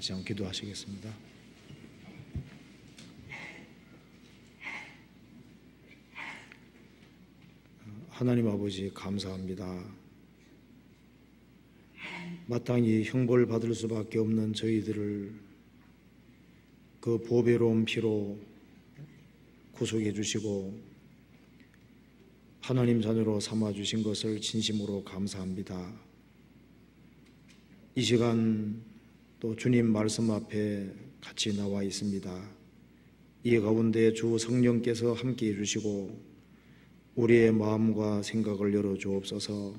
같이 한번 기도하시겠습니다. 하나님 아버지 감사합니다. 마땅히 형벌 받을 수밖에 없는 저희들을 그 보배로운 피로 구속해 주시고 하나님 자녀로 삼아 주신 것을 진심으로 감사합니다. 이 시간 또 주님 말씀 앞에 같이 나와 있습니다. 이 가운데 주 성령께서 함께 해주시고 우리의 마음과 생각을 열어 주옵소서.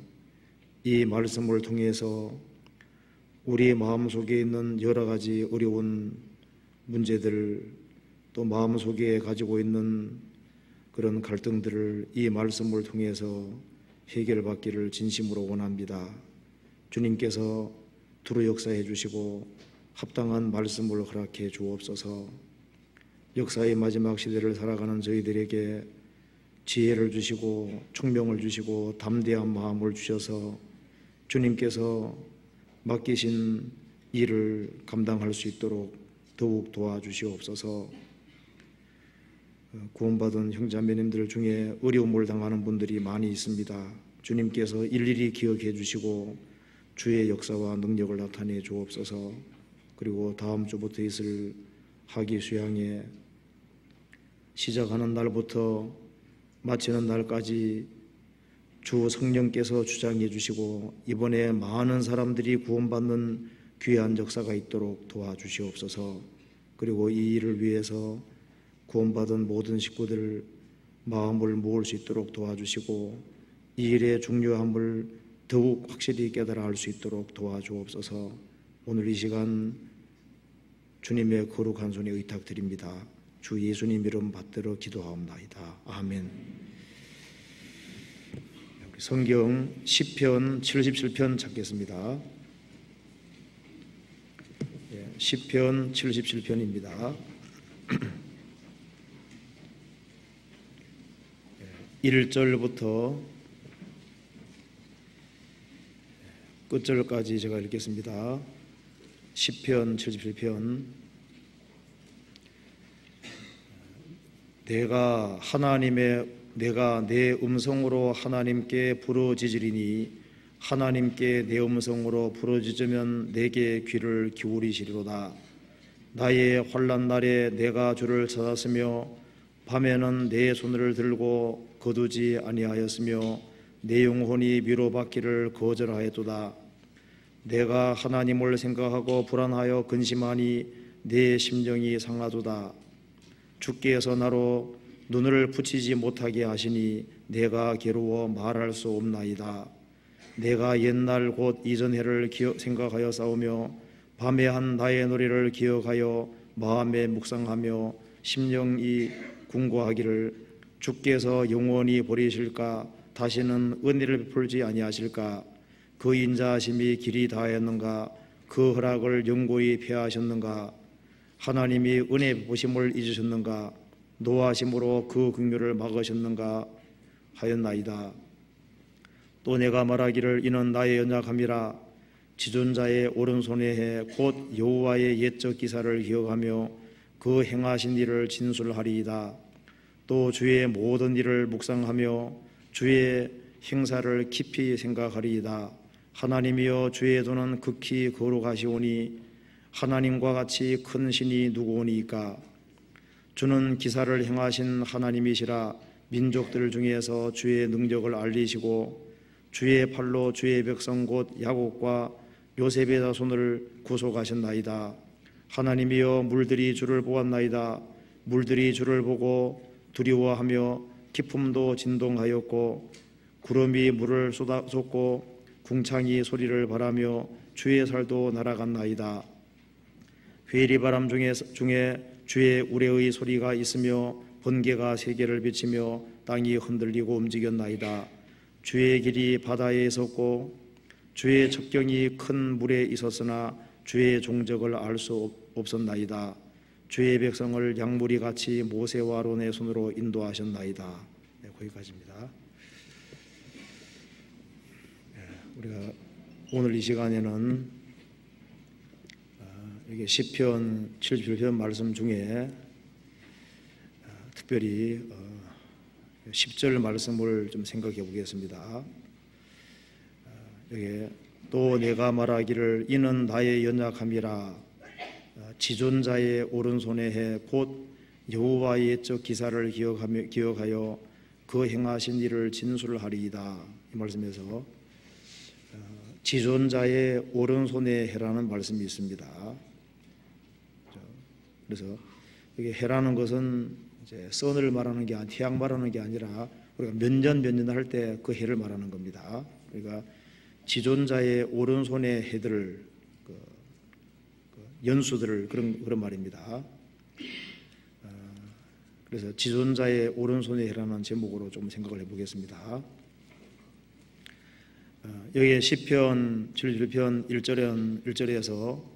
이 말씀을 통해서 우리의 마음속에 있는 여러 가지 어려운 문제들, 또 마음속에 가지고 있는 그런 갈등들을 이 말씀을 통해서 해결받기를 진심으로 원합니다. 주님께서 두루 역사해 주시고 합당한 말씀을 허락해 주옵소서. 역사의 마지막 시대를 살아가는 저희들에게 지혜를 주시고 총명을 주시고 담대한 마음을 주셔서 주님께서 맡기신 일을 감당할 수 있도록 더욱 도와주시옵소서. 구원받은 형제자매님들 중에 어려움을 당하는 분들이 많이 있습니다. 주님께서 일일이 기억해 주시고 주의 역사와 능력을 나타내 주옵소서. 그리고 다음 주부터 있을 학위 수양회 시작하는 날부터 마치는 날까지 주 성령께서 주장해 주시고 이번에 많은 사람들이 구원받는 귀한 역사가 있도록 도와주시옵소서. 그리고 이 일을 위해서 구원받은 모든 식구들 마음을 모을 수 있도록 도와주시고 이 일의 중요함을 더욱 확실히 깨달아 알 수 있도록 도와주옵소서. 오늘 이 시간 주님의 거룩한 손에 의탁드립니다. 주 예수님 이름 받들어 기도하옵나이다. 아멘. 성경 시편 77편 찾겠습니다. 시편 77편입니다. 1절부터 끝절까지 제가 읽겠습니다. 시편 77편. 내가 내 음성으로 하나님께 부르짖으리니 하나님께 내 음성으로 부르짖으면 내게 귀를 기울이시리로다. 나의 환난 날에 내가 주를 찾았으며 밤에는 내 손을 들고 거두지 아니하였으며 내 영혼이 위로받기를 거절하였도다. 내가 하나님을 생각하고 불안하여 근심하니 내 심정이 상하도다. 주께서 나로 눈을 붙이지 못하게 하시니 내가 괴로워 말할 수 없나이다. 내가 옛날 곧 이전 해를 생각하여 싸우며 밤에 한 나의 노래를 기억하여 마음에 묵상하며 심령이 궁고하기를 주께서 영원히 버리실까? 다시는 은혜를 베풀지 아니하실까? 그 인자하심이 길이 다하였는가? 그 허락을 영고히 폐하셨는가? 하나님이 은혜 베푸심을 잊으셨는가? 노하심으로 그 긍휼을 막으셨는가 하였나이다. 또 내가 말하기를 이는 나의 연약함이라. 지존자의 오른손에 해 곧 여호와의 옛적 기사를 기억하며 그 행하신 일을 진술하리이다. 또 주의 모든 일을 묵상하며 주의 행사를 깊이 생각하리이다. 하나님이여 주의 도는 극히 거룩하시오니 하나님과 같이 큰 신이 누구오니까? 주는 기사를 행하신 하나님이시라. 민족들 중에서 주의 능력을 알리시고 주의 팔로 주의 백성 곧 야곱과 요셉의 자손을 구속하셨나이다. 하나님이여 물들이 주를 보았나이다. 물들이 주를 보고 두려워하며 기품도 진동하였고 구름이 물을 쏟고 궁창이 소리를 바라며 주의 살도 날아갔나이다. 회리바람 중에 주의 우레의 소리가 있으며 번개가 세계를 비치며 땅이 흔들리고 움직였나이다. 주의 길이 바다에 있었고 주의 첩경이 큰 물에 있었으나 주의 종적을 알 수 없었나이다. 주의 백성을 양무리 같이 모세와 아론의 손으로 인도하셨나이다. 네, 거기까지입니다. 우리가 오늘 이 시간에는 이게 시편 77편 말씀 중에 특별히 10절 말씀을 좀 생각해 보겠습니다. 여기 또 내가 말하기를 이는 나의 연약함이라 지존자의 오른손에 해 곧 여호와의 옛적 기사를 기억하여 그 행하신 일을 진술하리이다. 이 말씀에서 지존자의 오른손에 해라는 말씀이 있습니다. 그래서 여기 해라는 것은 이제 선을 말하는 게 태양 말하는 게 아니라 우리가 몇 년 할 때 그 해를 말하는 겁니다. 그러니까 지존자의 오른손의 해들을 연수들을 그런 말입니다. 그래서 지존자의 오른손의 해라는 제목으로 좀 생각을 해보겠습니다. 여기에 시편 77편 1절에서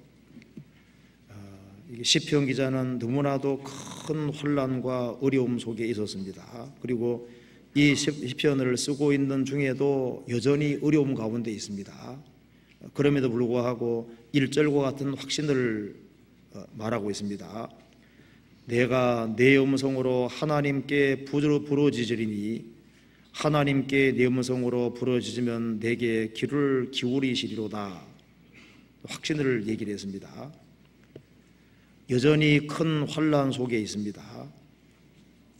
시편 기자는 너무나도 큰 혼란과 어려움 속에 있었습니다. 그리고 이 시편을 쓰고 있는 중에도 여전히 어려움 가운데 있습니다. 그럼에도 불구하고 1절과 같은 확신을 말하고 있습니다. 내가 내 음성으로 하나님께 부르짖으리니 하나님께 내 음성으로 부르짖으면 내게 귀를 기울이시리로다. 확신을 얘기를 했습니다. 여전히 큰 환난 속에 있습니다.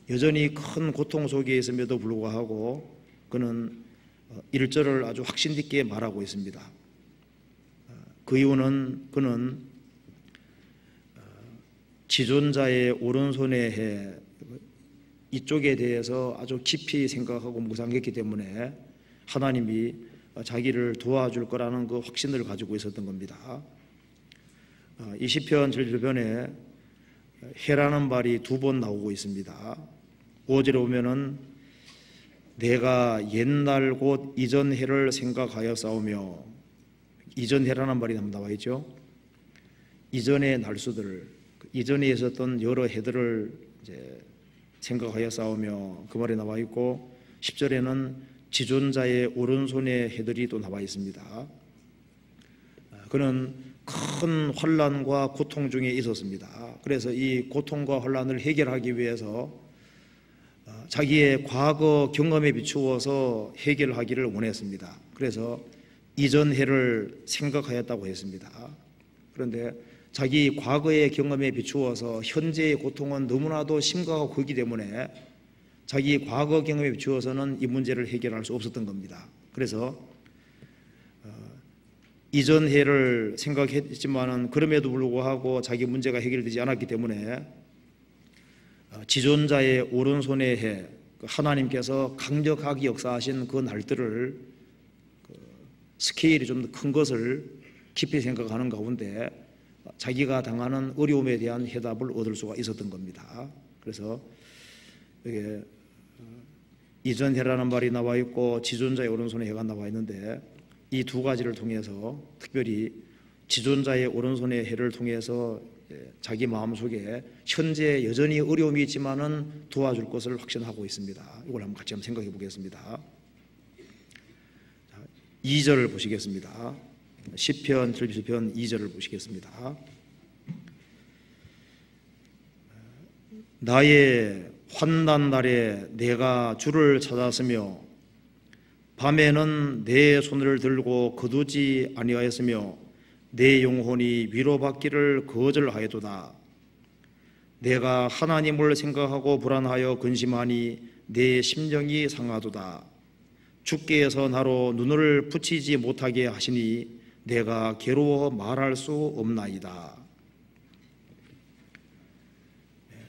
여전히 큰 고통 속에 있음에도 불구하고 그는 1절을 아주 확신 있게 말하고 있습니다. 그 이유는 그는 지존자의 오른손에 해 이쪽에 대해서 아주 깊이 생각하고 묵상했기 때문에 하나님이 자기를 도와줄 거라는 그 확신을 가지고 있었던 겁니다. 이 시편 77편에 해라는 말이 2번 나오고 있습니다. 5절에 보면은 내가 옛날 곧 이전 해를 생각하여 싸우며, 이전 해라는 말이 나와 있죠. 이전의 날수들을, 이전에 있었던 여러 해들을 이제 생각하여 싸우며, 그 말이 나와 있고 10절에는 지존자의 오른손의 해들이 또 나와 있습니다. 그는 큰 환난과 고통 중에 있었습니다. 그래서 이 고통과 환난을 해결하기 위해서 자기의 과거 경험에 비추어서 해결하기를 원했습니다. 그래서 이전 해를 생각하였다고 했습니다. 그런데 자기 과거의 경험에 비추어서 현재의 고통은 너무나도 심각하고 크기 때문에 자기 과거 경험에 비추어서는 이 문제를 해결할 수 없었던 겁니다. 그래서 이전 해를 생각했지만은 그럼에도 불구하고 자기 문제가 해결되지 않았기 때문에 지존자의 오른손의 해, 하나님께서 강력하게 역사하신 그 날들을 스케일이 좀 더 큰 것을 깊이 생각하는 가운데 자기가 당하는 어려움에 대한 해답을 얻을 수가 있었던 겁니다. 그래서 여기 이전 해라는 말이 나와 있고 지존자의 오른손의 해가 나와 있는데 이 두 가지를 통해서 특별히 지존자의 오른손의 해를 통해서 자기 마음속에 현재 여전히 어려움이 있지만은 도와줄 것을 확신하고 있습니다. 이걸 한번 같이 생각해 보겠습니다. 2절을 보시겠습니다. 시편 77편 2절을 보시겠습니다. 나의 환난 날에 내가 주를 찾았으며 밤에는 내 손을 들고 거두지 아니하였으며 내 영혼이 위로받기를 거절하였도다. 내가 하나님을 생각하고 불안하여 근심하니 내 심령이 상하도다. 주께서 나로 눈을 붙이지 못하게 하시니 내가 괴로워 말할 수 없나이다.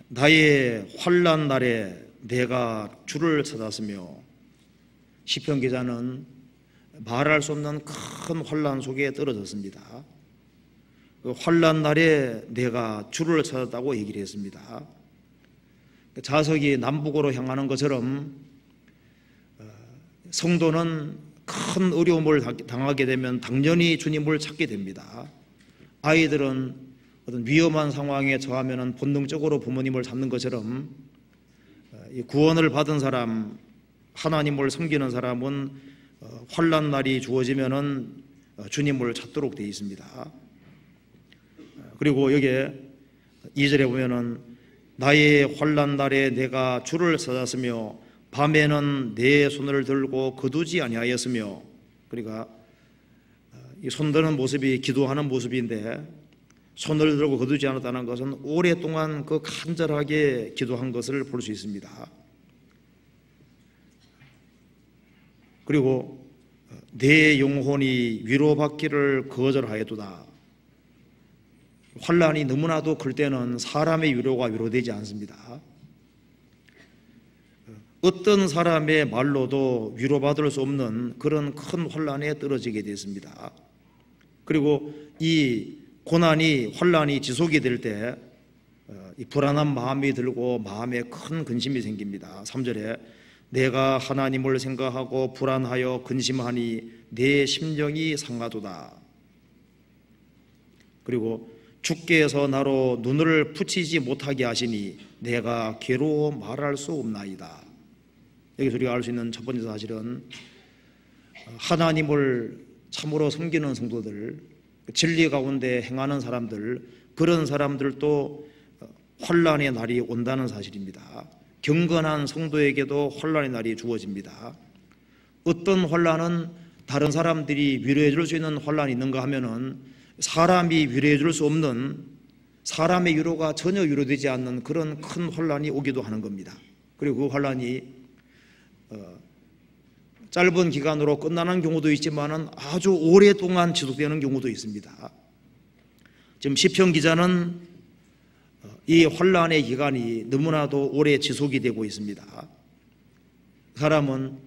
나의 환난 날에 내가 주를 찾았으며, 시편 기자는 말할 수 없는 큰 환난 속에 떨어졌습니다. 그 환난 날에 내가 주를 찾았다고 얘기를 했습니다. 자석이 남북으로 향하는 것처럼 성도는 큰 어려움을 당하게 되면 당연히 주님을 찾게 됩니다. 아이들은 어떤 위험한 상황에 처하면 본능적으로 부모님을 찾는 것처럼 구원을 받은 사람, 하나님을 섬기는 사람은 환난 날이 주어지면은 주님을 찾도록 되어 있습니다. 그리고 여기에 2절에 보면은 나의 환난 날에 내가 주를 찾았으며 밤에는 내 손을 들고 거두지 아니하였으며, 그러니까 이 손드는 모습이 기도하는 모습인데 손을 들고 거두지 않았다는 것은 오랫동안 그 간절하게 기도한 것을 볼 수 있습니다. 그리고 내 영혼이 위로받기를 거절하였도다. 환난이 너무나도 클 때는 사람의 위로가 위로되지 않습니다. 어떤 사람의 말로도 위로받을 수 없는 그런 큰 환난에 떨어지게 됐습니다. 그리고 이 고난이, 환난이 지속이 될 때 불안한 마음이 들고 마음에 큰 근심이 생깁니다. 3절에 내가 하나님을 생각하고 불안하여 근심하니 내 심령이 상하도다. 그리고 주께서 나로 눈을 붙이지 못하게 하시니 내가 괴로워 말할 수 없나이다. 여기서 우리가 알 수 있는 첫 번째 사실은 하나님을 참으로 섬기는 성도들, 진리 가운데 행하는 사람들, 그런 사람들도 환난의 날이 온다는 사실입니다. 경건한 성도에게도 환난의 날이 주어집니다. 어떤 환난은 다른 사람들이 위로해 줄 수 있는 환난이 있는가 하면은 사람이 위로해 줄 수 없는, 사람의 위로가 전혀 위로되지 않는 그런 큰 환난이 오기도 하는 겁니다. 그리고 그 환난이 짧은 기간으로 끝나는 경우도 있지만은 아주 오랫동안 지속되는 경우도 있습니다. 지금 시편 기자는 이 환난의 기간이 너무나도 오래 지속이 되고 있습니다. 사람은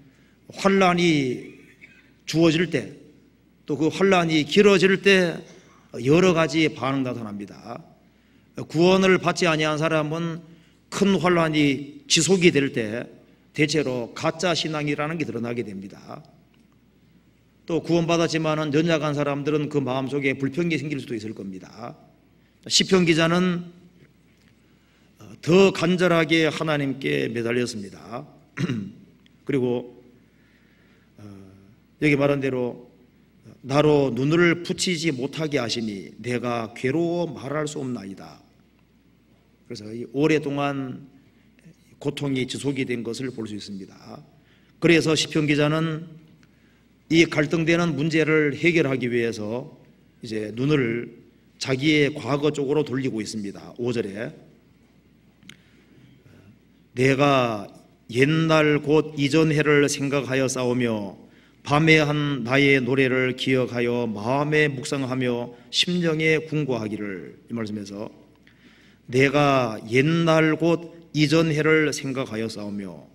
환난이 주어질 때, 또 그 환난이 길어질 때 여러 가지 반응 나타납니다. 구원을 받지 아니한 사람은 큰 환난이 지속이 될 때 대체로 가짜 신앙이라는 게 드러나게 됩니다. 또 구원받았지만은 연약한 사람들은 그 마음속에 불평이 생길 수도 있을 겁니다. 시편 기자는 더 간절하게 하나님께 매달렸습니다. 그리고 여기 말한 대로 나로 눈을 붙이지 못하게 하시니 내가 괴로워 말할 수 없나이다. 그래서 오랫동안 고통이 지속이 된 것을 볼 수 있습니다. 그래서 시편 기자는 이 갈등되는 문제를 해결하기 위해서 이제 눈을 자기의 과거 쪽으로 돌리고 있습니다. 5절에 내가 옛날 곧 이전 해를 생각하여 싸우며 밤에 한 나의 노래를 기억하여 마음에 묵상하며 심령에 궁고하기를, 이 말씀에서 내가 옛날 곧 이전 해를 생각하여 싸우며,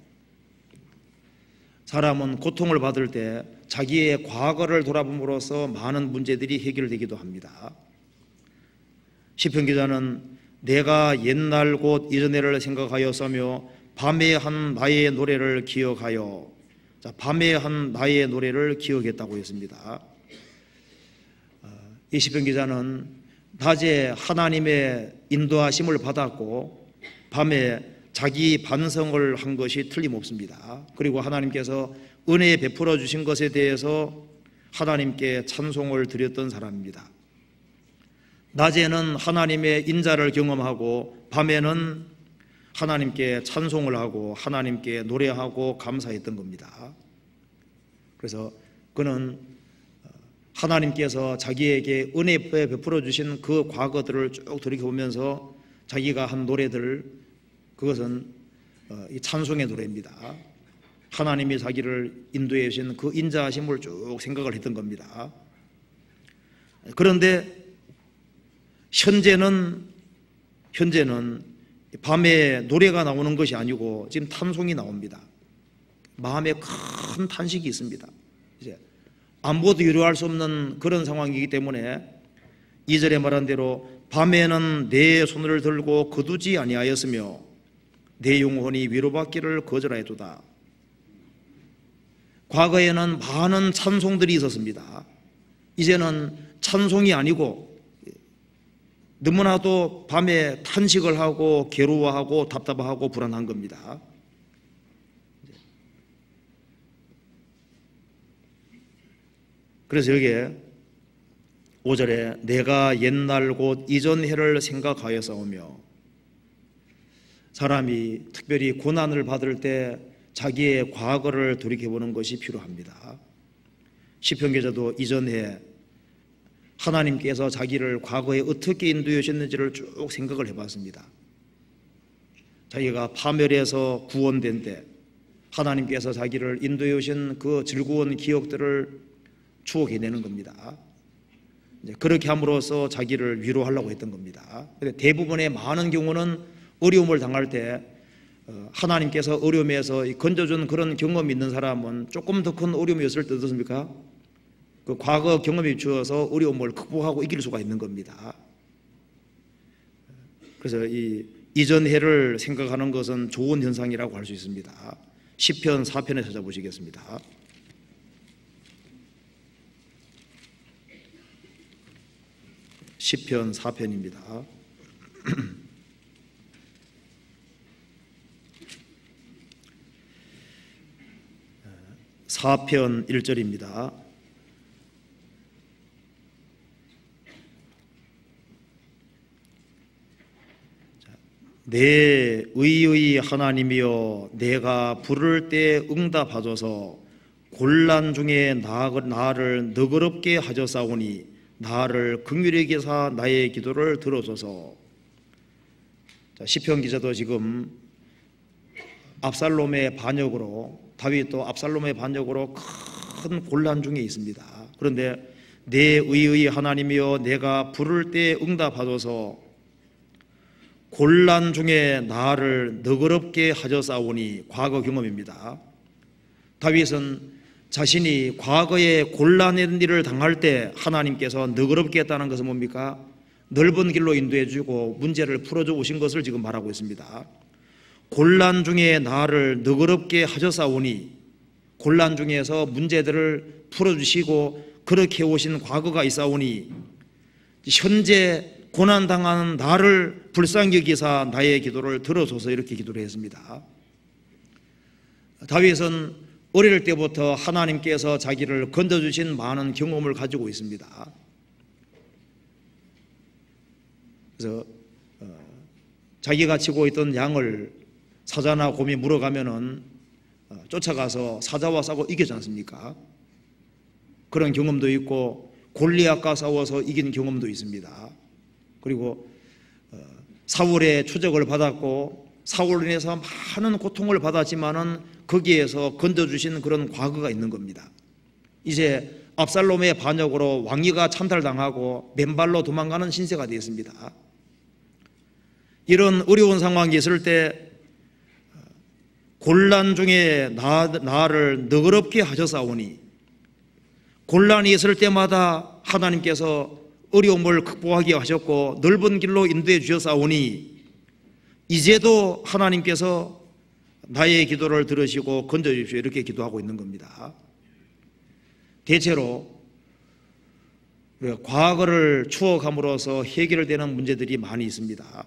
사람은 고통을 받을 때 자기의 과거를 돌아봄으로써 많은 문제들이 해결되기도 합니다. 시편 기자는 내가 옛날 곧 이전 해를 생각하여 싸우며 밤에 한 나의 노래를 기억하여, 자, 밤에 한 나의 노래를 기억했다고 했습니다. 이 시편 기자는 낮에 하나님의 인도하심을 받았고 밤에 자기 반성을 한 것이 틀림없습니다. 그리고 하나님께서 은혜 베풀어 주신 것에 대해서 하나님께 찬송을 드렸던 사람입니다. 낮에는 하나님의 인자를 경험하고 밤에는 하나님께 찬송을 하고 하나님께 노래하고 감사했던 겁니다. 그래서 그는 하나님께서 자기에게 은혜 베풀어 주신 그 과거들을 쭉 돌이켜보면서 자기가 한 노래들, 그것은 이 찬송의 노래입니다. 하나님이 자기를 인도해 주신 그 인자하심을 쭉 생각을 했던 겁니다. 그런데 현재는 밤에 노래가 나오는 것이 아니고 지금 탄송이 나옵니다. 마음에 큰 탄식이 있습니다. 이제 아무것도 위로할 수 없는 그런 상황이기 때문에 2절에 말한 대로 밤에는 내 손을 들고 거두지 아니하였으며 내 영혼이 위로받기를 거절하였도다. 과거에는 많은 찬송들이 있었습니다. 이제는 찬송이 아니고 너무나도 밤에 탄식을 하고 괴로워하고 답답하고 불안한 겁니다. 그래서 여기에 5절에 내가 옛날 곧 이전 해를 생각하여 싸우며, 사람이 특별히 고난을 받을 때 자기의 과거를 돌이켜보는 것이 필요합니다. 시편 기자도 이전에 하나님께서 자기를 과거에 어떻게 인도해 주셨는지를 쭉 생각을 해봤습니다. 자기가 파멸에서 구원된 때 하나님께서 자기를 인도해 오신 그 즐거운 기억들을 추억해내는 겁니다. 그렇게 함으로써 자기를 위로하려고 했던 겁니다. 대부분의 많은 경우는 어려움을 당할 때 하나님께서 어려움에서 건져준 그런 경험이 있는 사람은 조금 더 큰 어려움이었을 때 어떻습니까? 그 과거 경험이 주어서 어려움을 극복하고 이길 수가 있는 겁니다. 그래서 이 이전 해를 생각하는 것은 좋은 현상이라고 할 수 있습니다. 시편 4편에 찾아보시겠습니다. 시편 4편입니다. 4편 1절입니다. 내 의의 하나님이여 내가 부를 때 응답하소서. 곤란 중에 나를 너그럽게 하셨사오니 나를 긍휼히 여기사 나의 기도를 들어소서. 시편 기자도 지금 압살롬의 반역으로, 다윗도 압살롬의 반역으로 큰 곤란 중에 있습니다. 그런데 내 의의 하나님이여 내가 부를 때 응답하소서. 곤란 중에 나를 너그럽게 하셨사오니, 과거 경험입니다. 다윗은 자신이 과거에 곤란한 일을 당할 때 하나님께서 너그럽게 했다는 것은 뭡니까? 넓은 길로 인도해 주고 문제를 풀어줘 오신 것을 지금 말하고 있습니다. 곤란 중에 나를 너그럽게 하셨사오니, 곤란 중에서 문제들을 풀어주시고 그렇게 오신 과거가 있사오니 현재 고난당하는 나를 불쌍히 여기사 나의 기도를 들어줘서, 이렇게 기도를 했습니다. 다윗은 어릴 때부터 하나님께서 자기를 건져주신 많은 경험을 가지고 있습니다. 그래서 자기가 치고 있던 양을 사자나 곰이 물어가면은 쫓아가서 사자와 싸고 이기지 않습니까? 그런 경험도 있고 골리앗과 싸워서 이긴 경험도 있습니다. 그리고 사울의 추적을 받았고 사울로 인해서 많은 고통을 받았지만은 거기에서 건져주신 그런 과거가 있는 겁니다. 이제 압살롬의 반역으로 왕위가 찬탈당하고 맨발로 도망가는 신세가 되었습니다. 이런 어려운 상황이 있을 때 곤란 중에 나를 너그럽게 하셨사오니, 곤란이 있을 때마다 하나님께서 어려움을 극복하게 하셨고 넓은 길로 인도해 주셨사오니 이제도 하나님께서 나의 기도를 들으시고 건져주십시오, 이렇게 기도하고 있는 겁니다. 대체로 우리가 과거를 추억함으로써 해결되는 문제들이 많이 있습니다.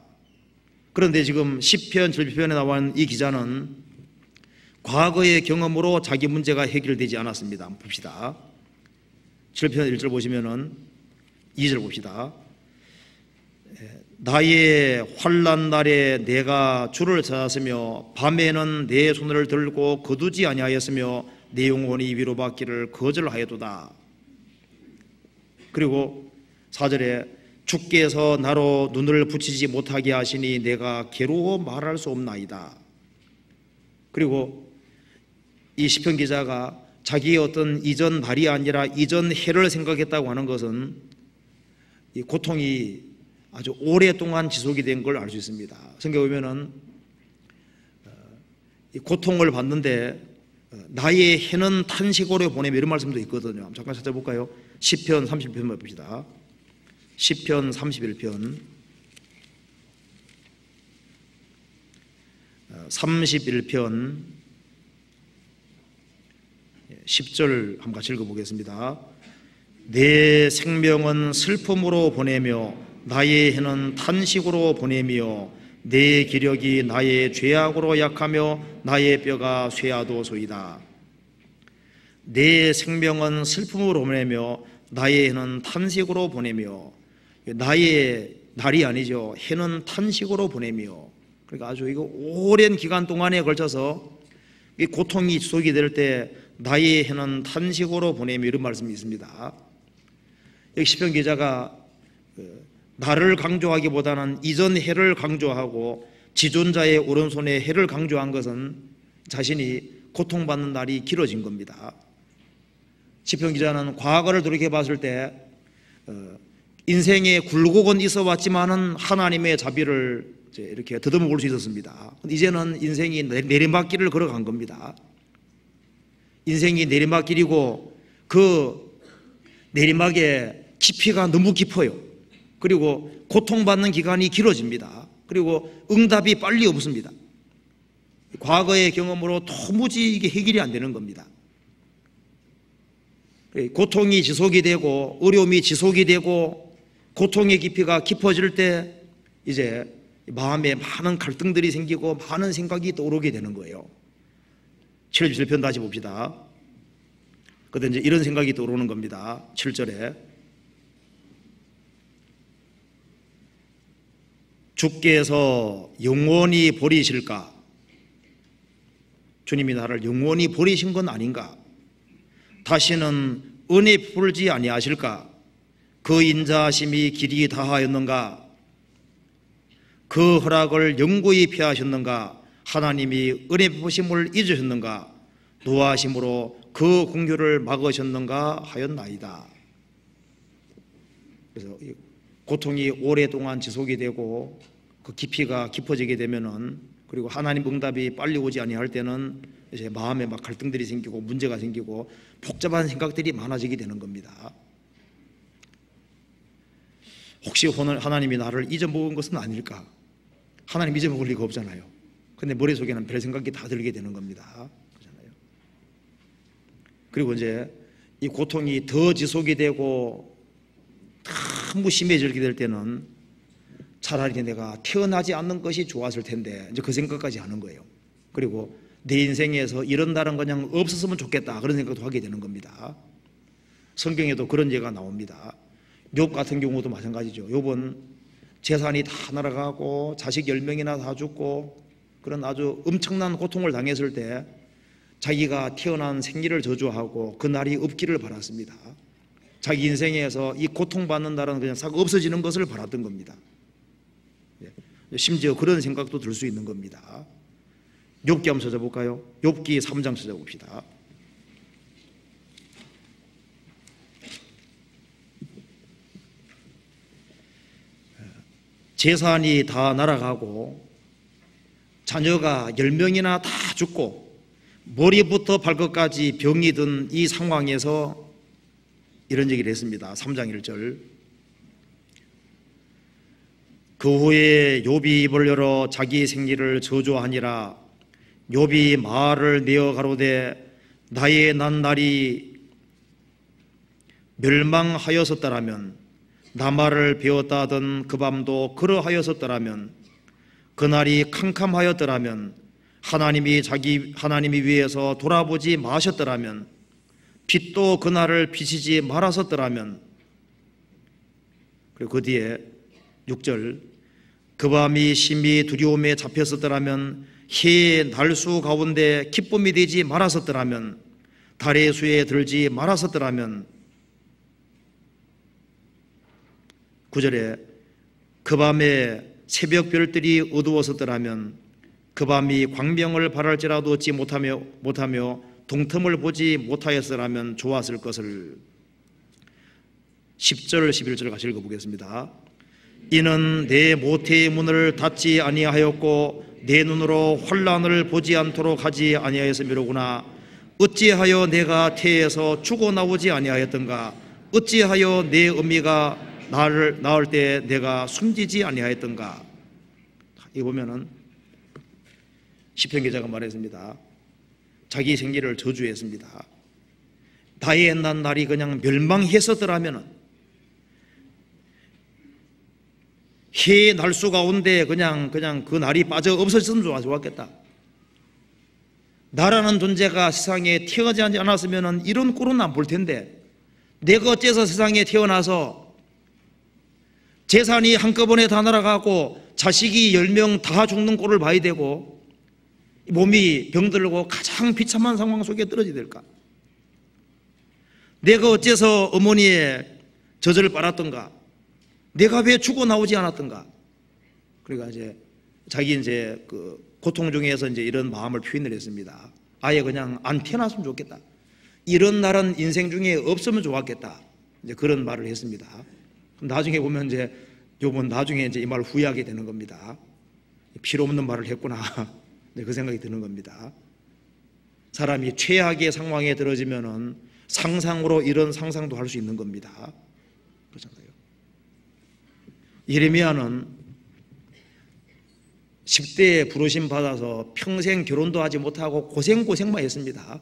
그런데 지금 10편 7편에 나온 이 기자는 과거의 경험으로 자기 문제가 해결되지 않았습니다. 한번 봅시다. 7편 1절 보시면은 2절 봅시다. 나의 환난 날에 내가 주를 찾았으며 밤에는 내 손을 들고 거두지 아니하였으며 내 영혼이 위로받기를 거절하였도다. 그리고 4절에 주께서 나로 눈을 붙이지 못하게 하시니 내가 괴로워 말할 수 없나이다. 그리고 이 시편 기자가 자기의 어떤 이전 날이 아니라 이전 해를 생각했다고 하는 것은 이 고통이 아주 오랫동안 지속이 된 걸 알 수 있습니다. 성경에 보면은 이 고통을 받는데 나의 해는 탄식으로 보내며, 이런 말씀도 있거든요. 잠깐 찾아볼까요? 시편 31편 봅시다. 시편 31편 31편 10절 한번 같이 읽어보겠습니다. 내 생명은 슬픔으로 보내며 나의 해는 탄식으로 보내며 내 기력이 나의 죄악으로 약하며 나의 뼈가 쇠하도소이다. 내 생명은 슬픔으로 보내며 나의 해는 탄식으로 보내며, 나의 날이 아니죠. 해는 탄식으로 보내며, 그러니까 아주 이거 오랜 기간 동안에 걸쳐서 이 고통이 지속이 될 때 나의 해는 탄식으로 보내며, 이런 말씀이 있습니다. 여기 시편 기자가 나를 강조하기보다는 이전 해를 강조하고 지존자의 오른손에 해를 강조한 것은 자신이 고통받는 날이 길어진 겁니다. 시편 기자는 과거를 돌이켜 봤을 때 인생에 굴곡은 있어 왔지만은 하나님의 자비를 이렇게 더듬어 볼 수 있었습니다. 이제는 인생이 내리막길을 걸어간 겁니다. 인생이 내리막길이고 그 내리막의 깊이가 너무 깊어요. 그리고 고통받는 기간이 길어집니다. 그리고 응답이 빨리 없습니다. 과거의 경험으로 도무지 이게 해결이 안 되는 겁니다. 고통이 지속이 되고 어려움이 지속이 되고 고통의 깊이가 깊어질 때 이제 마음에 많은 갈등들이 생기고 많은 생각이 떠오르게 되는 거예요. 7편 다시 봅시다. 그때 이제 이런 생각이 떠오르는 겁니다. 7절에 주께서 영원히 버리실까? 주님이 나를 영원히 버리신 건 아닌가? 다시는 은혜 베풀지 아니하실까? 그 인자하심이 길이 다하였는가? 그 허락을 영구히 피하셨는가? 하나님이 은혜 베푸심을 잊으셨는가? 노하심으로 그 공교를 막으셨는가 하였나이다. 그래서 고통이 오랫동안 지속이 되고 그 깊이가 깊어지게 되면은, 그리고 하나님 응답이 빨리 오지 아니할 때는 이제 마음에 막 갈등들이 생기고 문제가 생기고 복잡한 생각들이 많아지게 되는 겁니다. 혹시 하나님이 나를 잊어먹은 것은 아닐까? 하나님 잊어먹을 리가 없잖아요. 근데 머릿속에는 별 생각이 다 들게 되는 겁니다. 그렇잖아요. 그리고 이제 이 고통이 더 지속이 되고 너무 심해지게 될 때는 차라리 내가 태어나지 않는 것이 좋았을 텐데, 이제 그 생각까지 하는 거예요. 그리고 내 인생에서 이런 날은 그냥 없었으면 좋겠다, 그런 생각도 하게 되는 겁니다. 성경에도 그런 예가 나옵니다. 욥 같은 경우도 마찬가지죠. 욥은 재산이 다 날아가고 자식 10명이나 다 죽고 그런 아주 엄청난 고통을 당했을 때 자기가 태어난 생리를 저주하고 그 날이 없기를 바랐습니다. 자기 인생에서 이 고통받는 날은 그냥 싹 없어지는 것을 바랐던 겁니다. 심지어 그런 생각도 들 수 있는 겁니다. 욥기 한번 찾아볼까요? 욥기 3장 찾아봅시다. 재산이 다 날아가고 자녀가 10명이나 다 죽고 머리부터 발끝까지 병이 든 이 상황에서 이런 얘기를 했습니다. 3장 1절. 그 후에 욥이 입을 열어 자기 생리를 저주하니라. 욥이 말을 내어 가로되 나의 난 날이 멸망하였었더라면, 나말을 배웠다 하던 그 밤도 그러하였었더라면, 그날이 캄캄하였더라면, 하나님이 위에서 돌아보지 마셨더라면, 빛도 그날을 비치지 말았었더라면. 그리고 그 뒤에 6절. 그 밤이 심히 두려움에 잡혔었더라면, 해의 날수 가운데 기쁨이 되지 말았었더라면, 달의 수에 들지 말았었더라면. 9절에 그 밤에 새벽별들이 어두웠었더라면, 그 밤이 광명을 바랄지라도 얻지 못하며 동틈을 보지 못하였으라면 좋았을 것을. 10절 11절 같이 읽어보겠습니다. 이는 내 모태의 문을 닫지 아니하였고 내 눈으로 환난을 보지 않도록 하지 아니하였음이로구나. 어찌하여 내가 태에서 죽어나오지 아니하였던가? 어찌하여 내 어미가 나를 낳을 때 내가 숨지지 아니하였던가? 이 보면은 시편 기자가 말했습니다. 자기 생기를 저주했습니다. 나의 옛날 날이 그냥 멸망했었더라면, 해의 날수 가운데 그냥 그 날이 빠져 없어졌으면 좋았겠다. 나라는 존재가 세상에 태어나지 않았으면 이런 꼴은 안 볼 텐데, 내가 어째서 세상에 태어나서 재산이 한꺼번에 다 날아가고 자식이 10명 다 죽는 꼴을 봐야 되고 몸이 병들고 가장 비참한 상황 속에 떨어지게 될까? 내가 어째서 어머니의 젖을 빨았던가? 내가 왜 죽어 나오지 않았던가? 그러니까 이제 자기 이제 그 고통 중에서 이제 이런 마음을 표현을 했습니다. 아예 그냥 안 태어났으면 좋겠다. 이런 날은 인생 중에 없으면 좋았겠다. 이제 그런 말을 했습니다. 나중에 보면 이제 요번 나중에 이제 이 말을 후회하게 되는 겁니다. 필요 없는 말을 했구나. 이제 그 생각이 드는 겁니다. 사람이 최악의 상황에 들어지면은 상상으로 이런 상상도 할 수 있는 겁니다. 그렇잖아요. 예레미야는 10대에 부르심 받아서 평생 결혼도 하지 못하고 고생만 했습니다.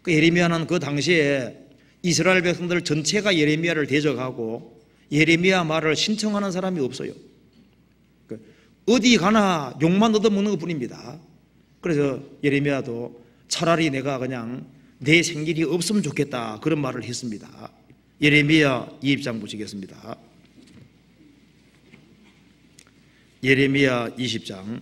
그 예레미야는 그 당시에 이스라엘 백성들 전체가 예레미야를 대적하고 예레미야 말을 신청하는 사람이 없어요. 어디 가나 욕만 얻어먹는 것 뿐입니다. 그래서 예레미야도 차라리 내가 그냥 내 생길이 없으면 좋겠다 그런 말을 했습니다. 예레미야 2장 보시겠습니다. 예레미야 20장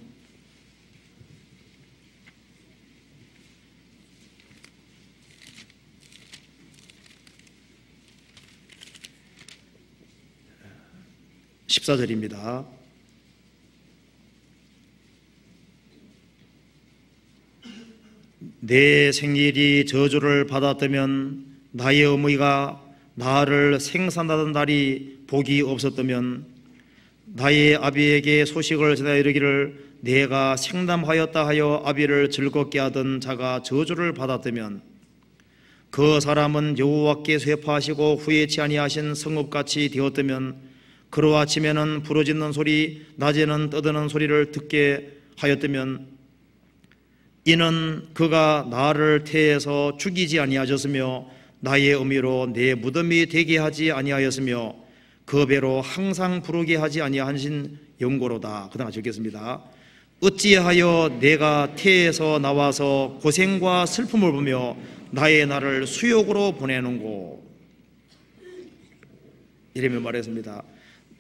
14절입니다. 내 생일이 저주를 받았다면 나의 어머니가 나를 생산하던 날이 복이 없었다면 나의 아비에게 소식을 전하 이르기를 내가 생담하였다 하여 아비를 즐겁게 하던 자가 저주를 받았다면 그 사람은 여호와께 쇠파하시고 후회치 아니하신 성읍같이 되었다면 그로아침에는 부르짖는 소리 낮에는 떠드는 소리를 듣게 하였다면 이는 그가 나를 태에서 죽이지 아니하셨으며 나의 의미로 내 무덤이 되게 하지 아니하였으며 그 배로 항상 부르게 하지 아니하신 영고로다. 그다음 적겠습니다. 어찌하여 내가 태에서 나와서 고생과 슬픔을 보며 나의 나를 수욕으로 보내는고. 이러면 말했습니다.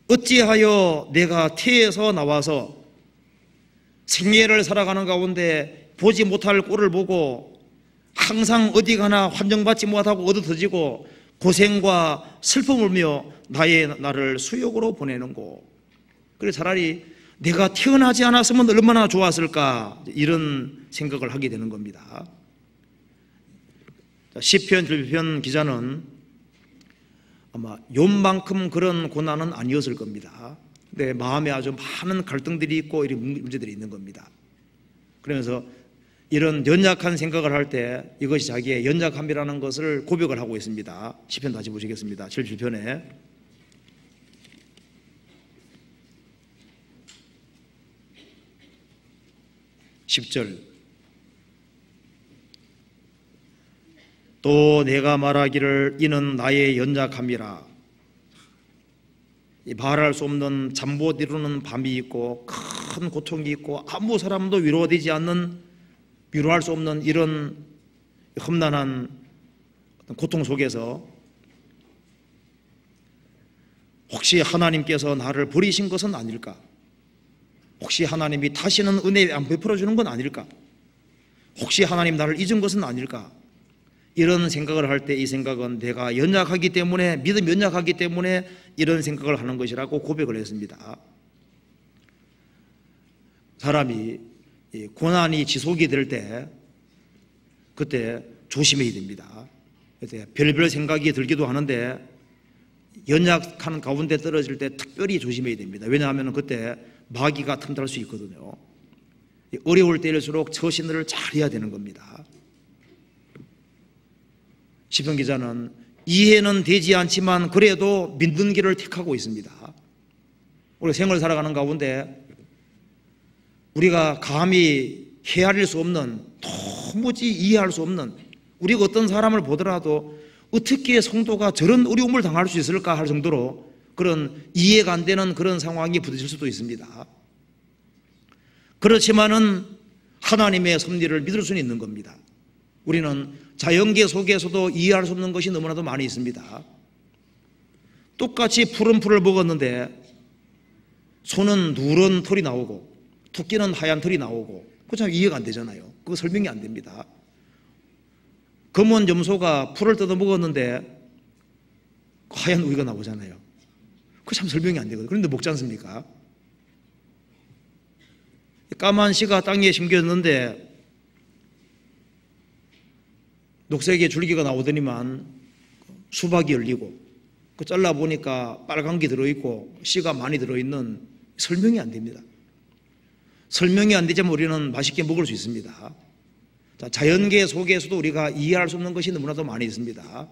어찌하여 내가 태에서 나와서 생애를 살아가는 가운데 보지 못할 꼴을 보고 항상 어디 가나 환정받지 못하고 얻어터지고 고생과 슬픔을 보며 나의 나를 수욕으로 보내는고. 그래서 차라리 내가 태어나지 않았으면 얼마나 좋았을까 이런 생각을 하게 되는 겁니다. 시편 1편 기자는 아마 욥만큼 그런 고난은 아니었을 겁니다. 근데 마음에 아주 많은 갈등들이 있고 이런 문제들이 있는 겁니다. 그러면서 이런 연약한 생각을 할 때 이것이 자기의 연약함이라는 것을 고백을 하고 있습니다. 시편 다시 보시겠습니다. 77편에 10절 또 내가 말하기를 이는 나의 연약함이라. 말할 수 없는 잠 못 이루는 밤이 있고 큰 고통이 있고 아무 사람도 위로되지 않는 위로할 수 없는 이런 험난한 고통 속에서 혹시 하나님께서 나를 버리신 것은 아닐까? 혹시 하나님이 다시는 은혜 안 베풀어 주는 건 아닐까? 혹시 하나님 나를 잊은 것은 아닐까? 이런 생각을 할 때 이 생각은 내가 연약하기 때문에 믿음이 연약하기 때문에 이런 생각을 하는 것이라고 고백을 했습니다. 사람이 고난이 지속이 될 때 그때 조심해야 됩니다. 그때 별별 생각이 들기도 하는데 연약한 가운데 떨어질 때 특별히 조심해야 됩니다. 왜냐하면 그때 마귀가 틈탈 수 있거든요. 어려울 때일수록 처신을 잘 해야 되는 겁니다. 시편 기자는 이해는 되지 않지만 그래도 믿는 길을 택하고 있습니다. 우리가 생을 살아가는 가운데 우리가 감히 헤아릴 수 없는 도무지 이해할 수 없는 우리가 어떤 사람을 보더라도 어떻게 성도가 저런 어려움을 당할 수 있을까 할 정도로 그런 이해가 안 되는 그런 상황이 부딪힐 수도 있습니다. 그렇지만은 하나님의 섭리를 믿을 수는 있는 겁니다. 우리는 자연계 속에서도 이해할 수 없는 것이 너무나도 많이 있습니다. 똑같이 푸른 풀을 먹었는데 소는 누런 털이 나오고 토끼는 하얀 털이 나오고 그거 참 이해가 안 되잖아요. 그거 설명이 안 됩니다. 검은 염소가 풀을 뜯어 먹었는데 하얀 우유가 나오잖아요. 그거 참 설명이 안 되거든요. 그런데 먹지 않습니까? 까만 씨가 땅에 심겨졌는데 녹색의 줄기가 나오더니만 수박이 열리고 그 잘라보니까 빨간 게 들어있고 씨가 많이 들어있는 설명이 안 됩니다. 설명이 안 되지만 우리는 맛있게 먹을 수 있습니다. 자, 자연계 속에서도 우리가 이해할 수 없는 것이 너무나도 많이 있습니다.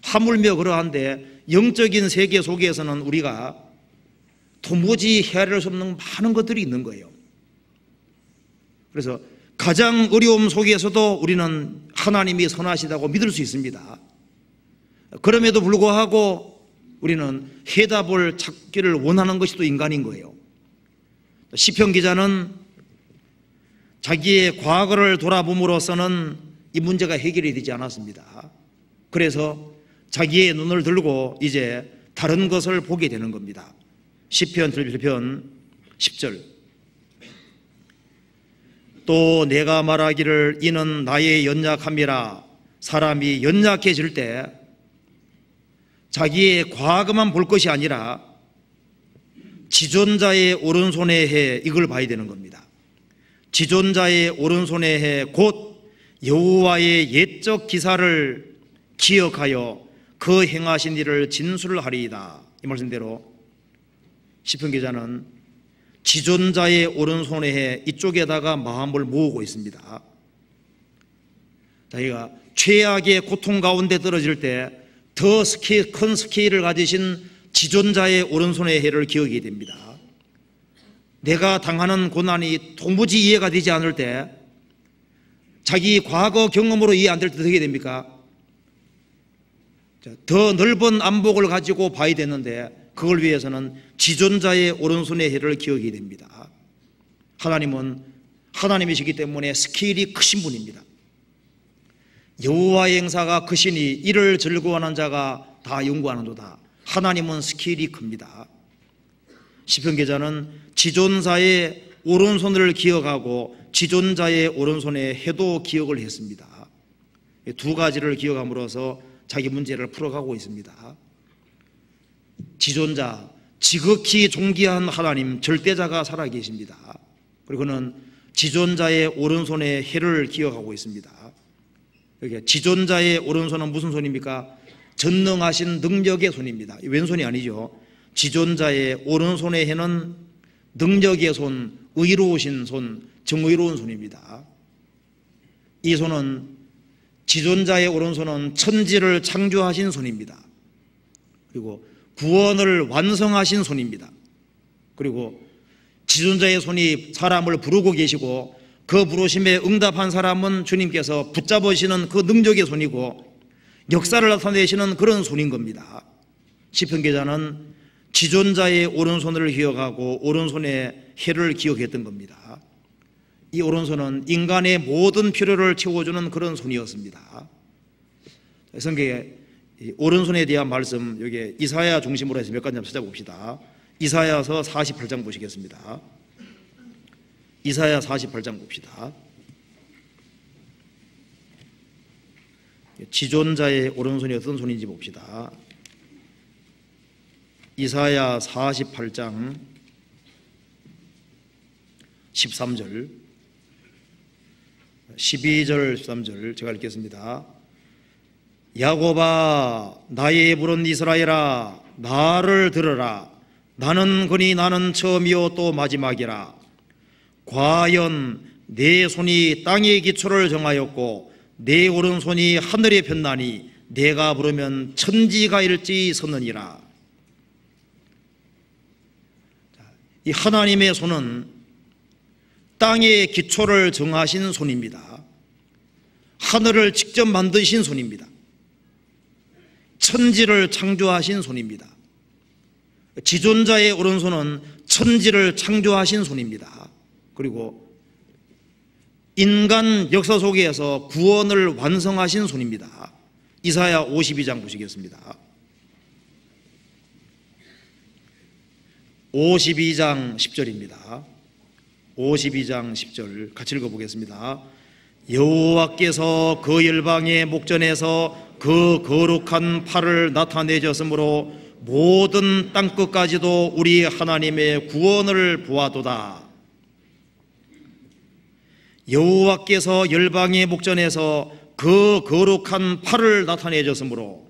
하물며 그러한데 영적인 세계 속에서는 우리가 도무지 헤아릴 수 없는 많은 것들이 있는 거예요. 그래서 가장 어려움 속에서도 우리는 하나님이 선하시다고 믿을 수 있습니다. 그럼에도 불구하고 우리는 해답을 찾기를 원하는 것이 또 인간인 거예요. 시편 기자는 자기의 과거를 돌아봄으로써는 이 문제가 해결이 되지 않았습니다. 그래서 자기의 눈을 들고 이제 다른 것을 보게 되는 겁니다. 시편 11편 10절. 또 내가 말하기를 이는 나의 연약함이라. 사람이 연약해질 때 자기의 과거만 볼 것이 아니라 지존자의 오른손의 해, 이걸 봐야 되는 겁니다. 지존자의 오른손의 해 곧 여호와의 옛적 기사를 기억하여 그 행하신 일을 진술하리이다. 이 말씀대로 시편 기자는 지존자의 오른손의 해 이쪽에다가 마음을 모으고 있습니다. 자기가 최악의 고통 가운데 떨어질 때 더 큰 스케일을 가지신 지존자의 오른손의 해를 기억하게 됩니다. 내가 당하는 고난이 도무지 이해가 되지 않을 때 자기 과거 경험으로 이해 안 될 때 어떻게 됩니까? 더 넓은 안목을 가지고 봐야 되는데 그걸 위해서는 지존자의 오른손의 해를 기억하게 됩니다. 하나님은 하나님이시기 때문에 스케일이 크신 분입니다. 여호와의 행사가 크시니 이를 즐거워하는 자가 다 연구하는도다. 하나님은 스케일이 큽니다. 시편 기자는 지존자의 오른손을 기억하고 지존자의 오른손의 해도 기억을 했습니다. 두 가지를 기억함으로써 자기 문제를 풀어가고 있습니다. 지존자, 지극히 존귀한 하나님, 절대자가 살아계십니다. 그리고 그는 지존자의 오른손의 해를 기억하고 있습니다. 여기 지존자의 오른손은 무슨 손입니까? 전능하신 능력의 손입니다. 왼손이 아니죠. 지존자의 오른손의 해는 능력의 손, 의로우신 손, 정의로운 손입니다. 이 손은 지존자의 오른손은 천지를 창조하신 손입니다. 그리고 구원을 완성하신 손입니다. 그리고 지존자의 손이 사람을 부르고 계시고 그 부르심에 응답한 사람은 주님께서 붙잡으시는 그 능력의 손이고 역사를 나타내시는 그런 손인 겁니다. 시편 기자는 지존자의 오른손을 기억하고 오른손의 해를 기억했던 겁니다. 이 오른손은 인간의 모든 필요를 채워주는 그런 손이었습니다. 성경에 오른손에 대한 말씀, 여기 이사야 중심으로 해서 몇 가지 찾아봅시다. 이사야서 48장 보시겠습니다. 이사야 48장 봅시다. 지존자의 오른손이 어떤 손인지 봅시다. 이사야 48장 13절 12절 13절 제가 읽겠습니다. 야곱아 나의 부른 이스라엘아 나를 들으라. 나는 그니 나는 처음이요 또 마지막이라. 과연 내 손이 땅의 기초를 정하였고 내 오른손이 하늘에 폈나니 내가 부르면 천지가 일지서느니라. 이 하나님의 손은 땅의 기초를 정하신 손입니다. 하늘을 직접 만드신 손입니다. 천지를 창조하신 손입니다. 지존자의 오른손은 천지를 창조하신 손입니다. 그리고 인간 역사 속에서 구원을 완성하신 손입니다. 이사야 52장 보시겠습니다. 52장 10절입니다. 52장 10절 같이 읽어보겠습니다. 여호와께서 그 열방의 목전에서 그 거룩한 팔을 나타내셨으므로 모든 땅끝까지도 우리 하나님의 구원을 보아도다. 여호와께서 열방의 목전에서 그 거룩한 팔을 나타내셨으므로,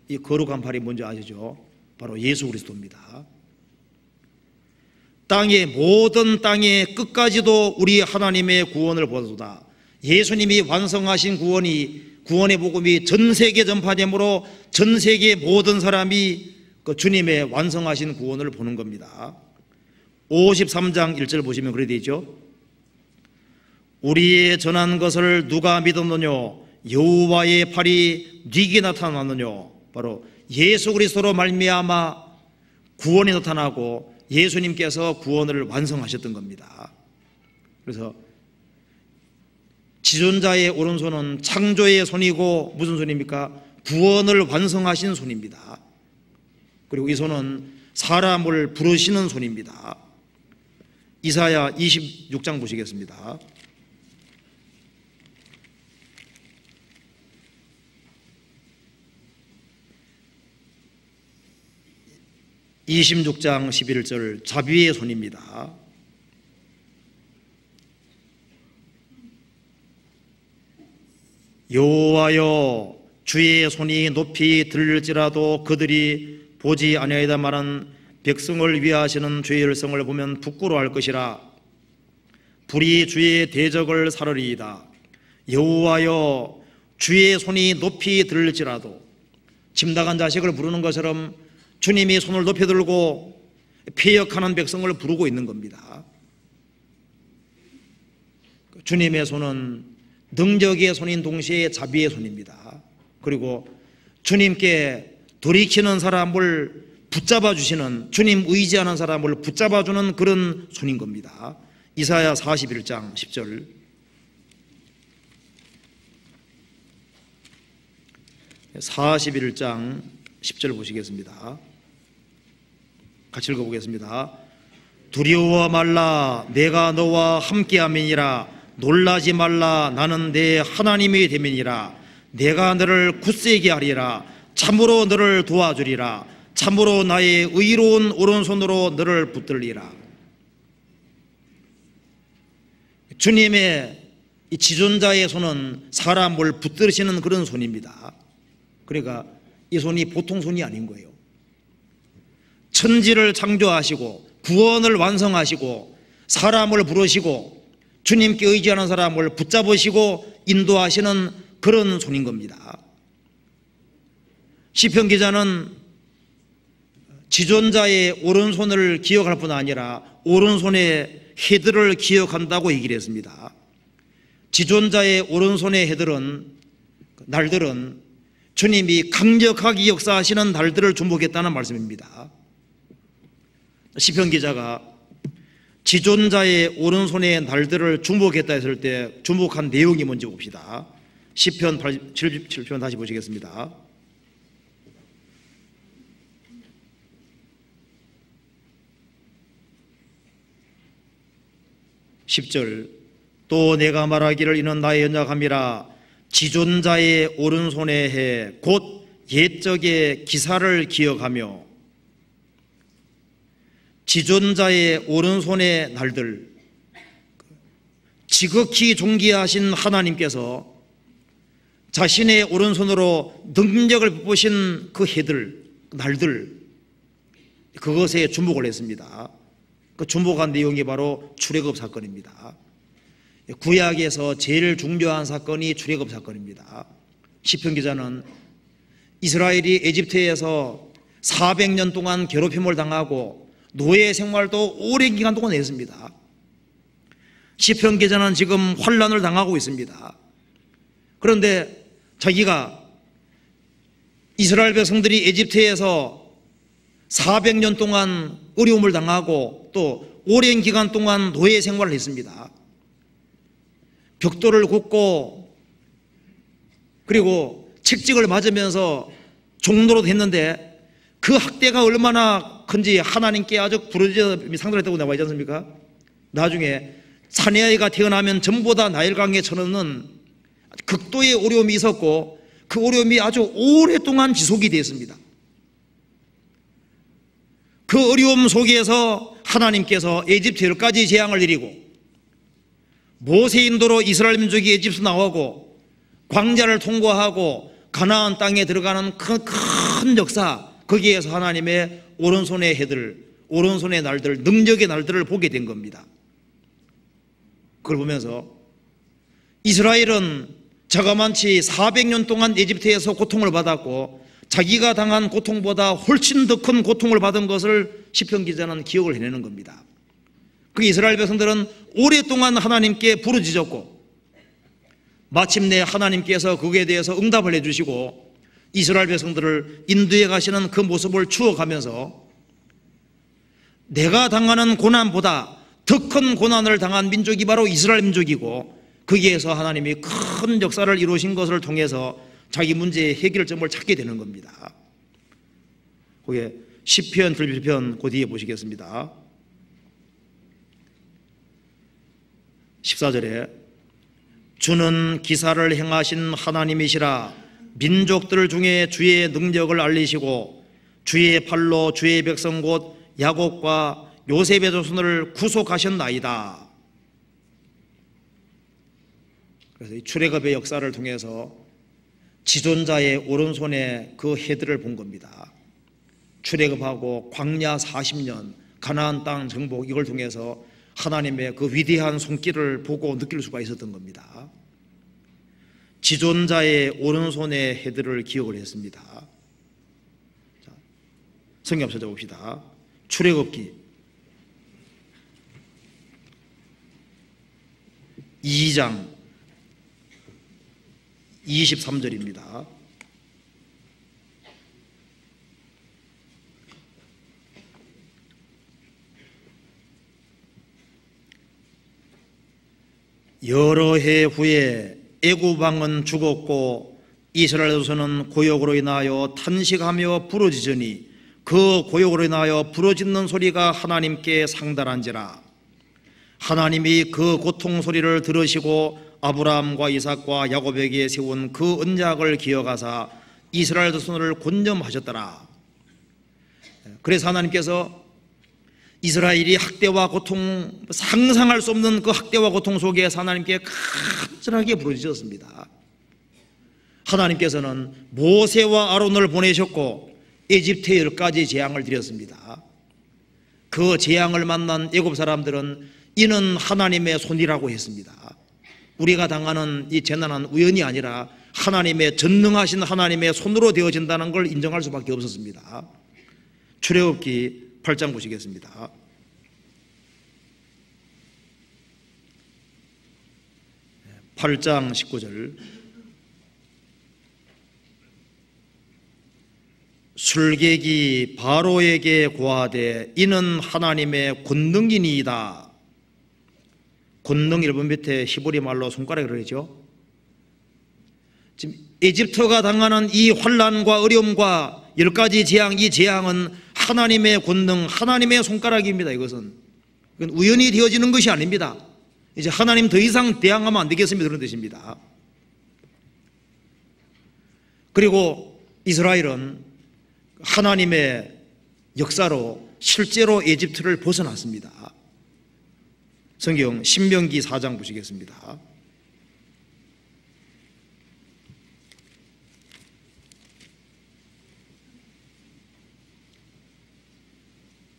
이 거룩한 팔이 뭔지 아시죠? 바로 예수 그리스도입니다. 모든 땅의 끝까지도 우리 하나님의 구원을 보아도다. 예수님이 완성하신 구원의 복음이 전 세계 전파되므로 전 세계 모든 사람이 그 주님의 완성하신 구원을 보는 겁니다. 53장 1절 보시면 그래 되죠. 우리의 전한 것을 누가 믿었느뇨? 여호와의 팔이 네게 나타났느뇨? 바로 예수 그리스도로 말미암아 구원이 나타나고 예수님께서 구원을 완성하셨던 겁니다. 그래서 지존자의 오른손은 창조의 손이고 무슨 손입니까? 구원을 완성하신 손입니다. 그리고 이 손은 사람을 부르시는 손입니다. 이사야 26장 보시겠습니다. 26장 11절 자비의 손입니다. 여호와여 주의 손이 높이 들릴지라도 그들이 보지 아니하이다마는 백성을 위하시는 주의 열성을 보면 부끄러워할 것이라. 불이 주의 대적을 사르리이다. 여호와여 주의 손이 높이 들릴지라도, 집 나간 자식을 부르는 것처럼 주님이 손을 높이 들고 패역하는 백성을 부르고 있는 겁니다. 주님의 손은 능력의 손인 동시에 자비의 손입니다. 그리고 주님께 돌이키는 사람을 붙잡아 주시는, 주님 의지하는 사람을 붙잡아 주는 그런 손인 겁니다. 이사야 41장 10절. 41장 10절 보시겠습니다. 같이 읽어보겠습니다. 두려워 말라, 내가 너와 함께함이니라. 놀라지 말라, 나는 내 하나님이 됨이니라. 내가 너를 굳세게 하리라. 참으로 너를 도와주리라. 참으로 나의 의로운 오른손으로 너를 붙들리라. 주님의 이 지존자의 손은 사람을 붙들으시는 그런 손입니다. 그러니까 이 손이 보통 손이 아닌 거예요. 천지를 창조하시고 구원을 완성하시고 사람을 부르시고 주님께 의지하는 사람을 붙잡으시고 인도하시는 그런 손인 겁니다. 시편 기자는 지존자의 오른손을 기억할 뿐 아니라 오른손의 해들을 기억한다고 얘기를 했습니다. 지존자의 오른손의 해들은, 날들은 주님이 강력하게 역사하시는 날들을 주목했다는 말씀입니다. 시편 기자가 지존자의 오른손의 날들을 주목했다 했을 때 주목한 내용이 뭔지 봅시다. 시편 87편 다시 보시겠습니다. 10절. 또 내가 말하기를 이는 나의 연약함이라. 지존자의 오른손의 해 곧 옛적의 기사를 기억하며. 지존자의 오른손의 날들, 지극히 존귀하신 하나님께서 자신의 오른손으로 능력을 베푸신 그 해들, 날들, 그것에 주목을 했습니다. 그 주목한 내용이 바로 출애굽 사건입니다. 구약에서 제일 중요한 사건이 출애굽 사건입니다. 시편 기자는 이스라엘이 에집트에서 400년 동안 괴롭힘을 당하고 노예 생활도 오랜 기간 동안 했습니다. 시편 기자는 지금 환난을 당하고 있습니다. 그런데 자기가 이스라엘 백성들이 에집트에서 400년 동안 어려움을 당하고 또 오랜 기간 동안 노예 생활을 했습니다. 벽돌을 굽고 그리고 책찍을 맞으면서 종로로 됐는데 그 학대가 얼마나 큰지 하나님께 아주 부르짖어 상달했다고 나와 있지 않습니까? 나중에 사내아이가 태어나면 전보다 나일강에 쳐넣는 극도의 어려움이 있었고 그 어려움이 아주 오랫동안 지속이 되었습니다. 그 어려움 속에서 하나님께서 에집트 10가지 재앙을 내리고 모세 인도로 이스라엘 민족이 에집트 나오고 광야를 통과하고 가나안 땅에 들어가는 큰 역사, 거기에서 하나님의 오른손의 해들, 오른손의 날들, 능력의 날들을 보게 된 겁니다. 그걸 보면서 이스라엘은 자그만치 400년 동안 에집트에서 고통을 받았고 자기가 당한 고통보다 훨씬 더 큰 고통을 받은 것을 시편 기자는 기억을 해내는 겁니다. 그 이스라엘 백성들은 오랫동안 하나님께 부르짖었고 마침내 하나님께서 거기에 대해서 응답을 해주시고 이스라엘 백성들을 인도해 가시는 그 모습을 추억하면서 내가 당하는 고난보다 더 큰 고난을 당한 민족이 바로 이스라엘 민족이고 거기에서 하나님이 큰 역사를 이루신 것을 통해서 자기 문제의 해결점을 찾게 되는 겁니다. 거기에 시편, 들필편 그 뒤에 보시겠습니다. 14절에 주는 기사를 행하신 하나님이시라. 민족들 중에 주의 능력을 알리시고 주의 팔로 주의 백성 곧 야곱과 요셉의 조선을 구속하셨나이다. 그래서 이 출애굽의 역사를 통해서 지존자의 오른손에 그 해들을 본 겁니다. 출애굽하고 광야 40년 가나안 땅 정복, 이걸 통해서 하나님의 그 위대한 손길을 보고 느낄 수가 있었던 겁니다. 지존자의 오른손의 해들을 기억을 했습니다. 자, 성경 찾아봅시다. 출애굽기 2장 23절입니다. 여러 해 후에 애굽 왕은 죽었고 이스라엘 자손은 고역으로 인하여 탄식하며 부르짖으니 그 고역으로 인하여 부르짖는 소리가 하나님께 상달한지라. 하나님이 그 고통 소리를 들으시고 아브라함과 이삭과 야곱에게 세운 그 언약을 기억하사 이스라엘 자손을 권념하셨더라. 그래서 하나님께서 이스라엘이 학대와 고통, 상상할 수 없는 그 학대와 고통 속에서 하나님께 간절하게 부르짖었습니다. 하나님께서는 모세와 아론을 보내셨고 에집트에 10가지 재앙을 드렸습니다. 그 재앙을 만난 애굽 사람들은 이는 하나님의 손이라고 했습니다. 우리가 당하는 이 재난은 우연이 아니라 하나님의 전능하신 하나님의 손으로 되어진다는 걸 인정할 수밖에 없었습니다. 출애굽기 8장 보시겠습니다. 네, 8장 19절. 술객이 바로에게 고하되 이는 하나님의 권능이니이다. 권능 일본 밑에 히브리 말로 손가락이라고 그러죠. 지금 에집트가 당하는 이 환난과 어려움과 10가지 재앙, 이 재앙은 하나님의 권능, 하나님의 손가락입니다. 이것은 우연히 되어지는 것이 아닙니다. 이제 하나님 더 이상 대항하면 안 되겠습니다. 그런 뜻입니다. 그리고 이스라엘은 하나님의 역사로 실제로 에집트를 벗어났습니다. 성경 신명기 4장 보시겠습니다.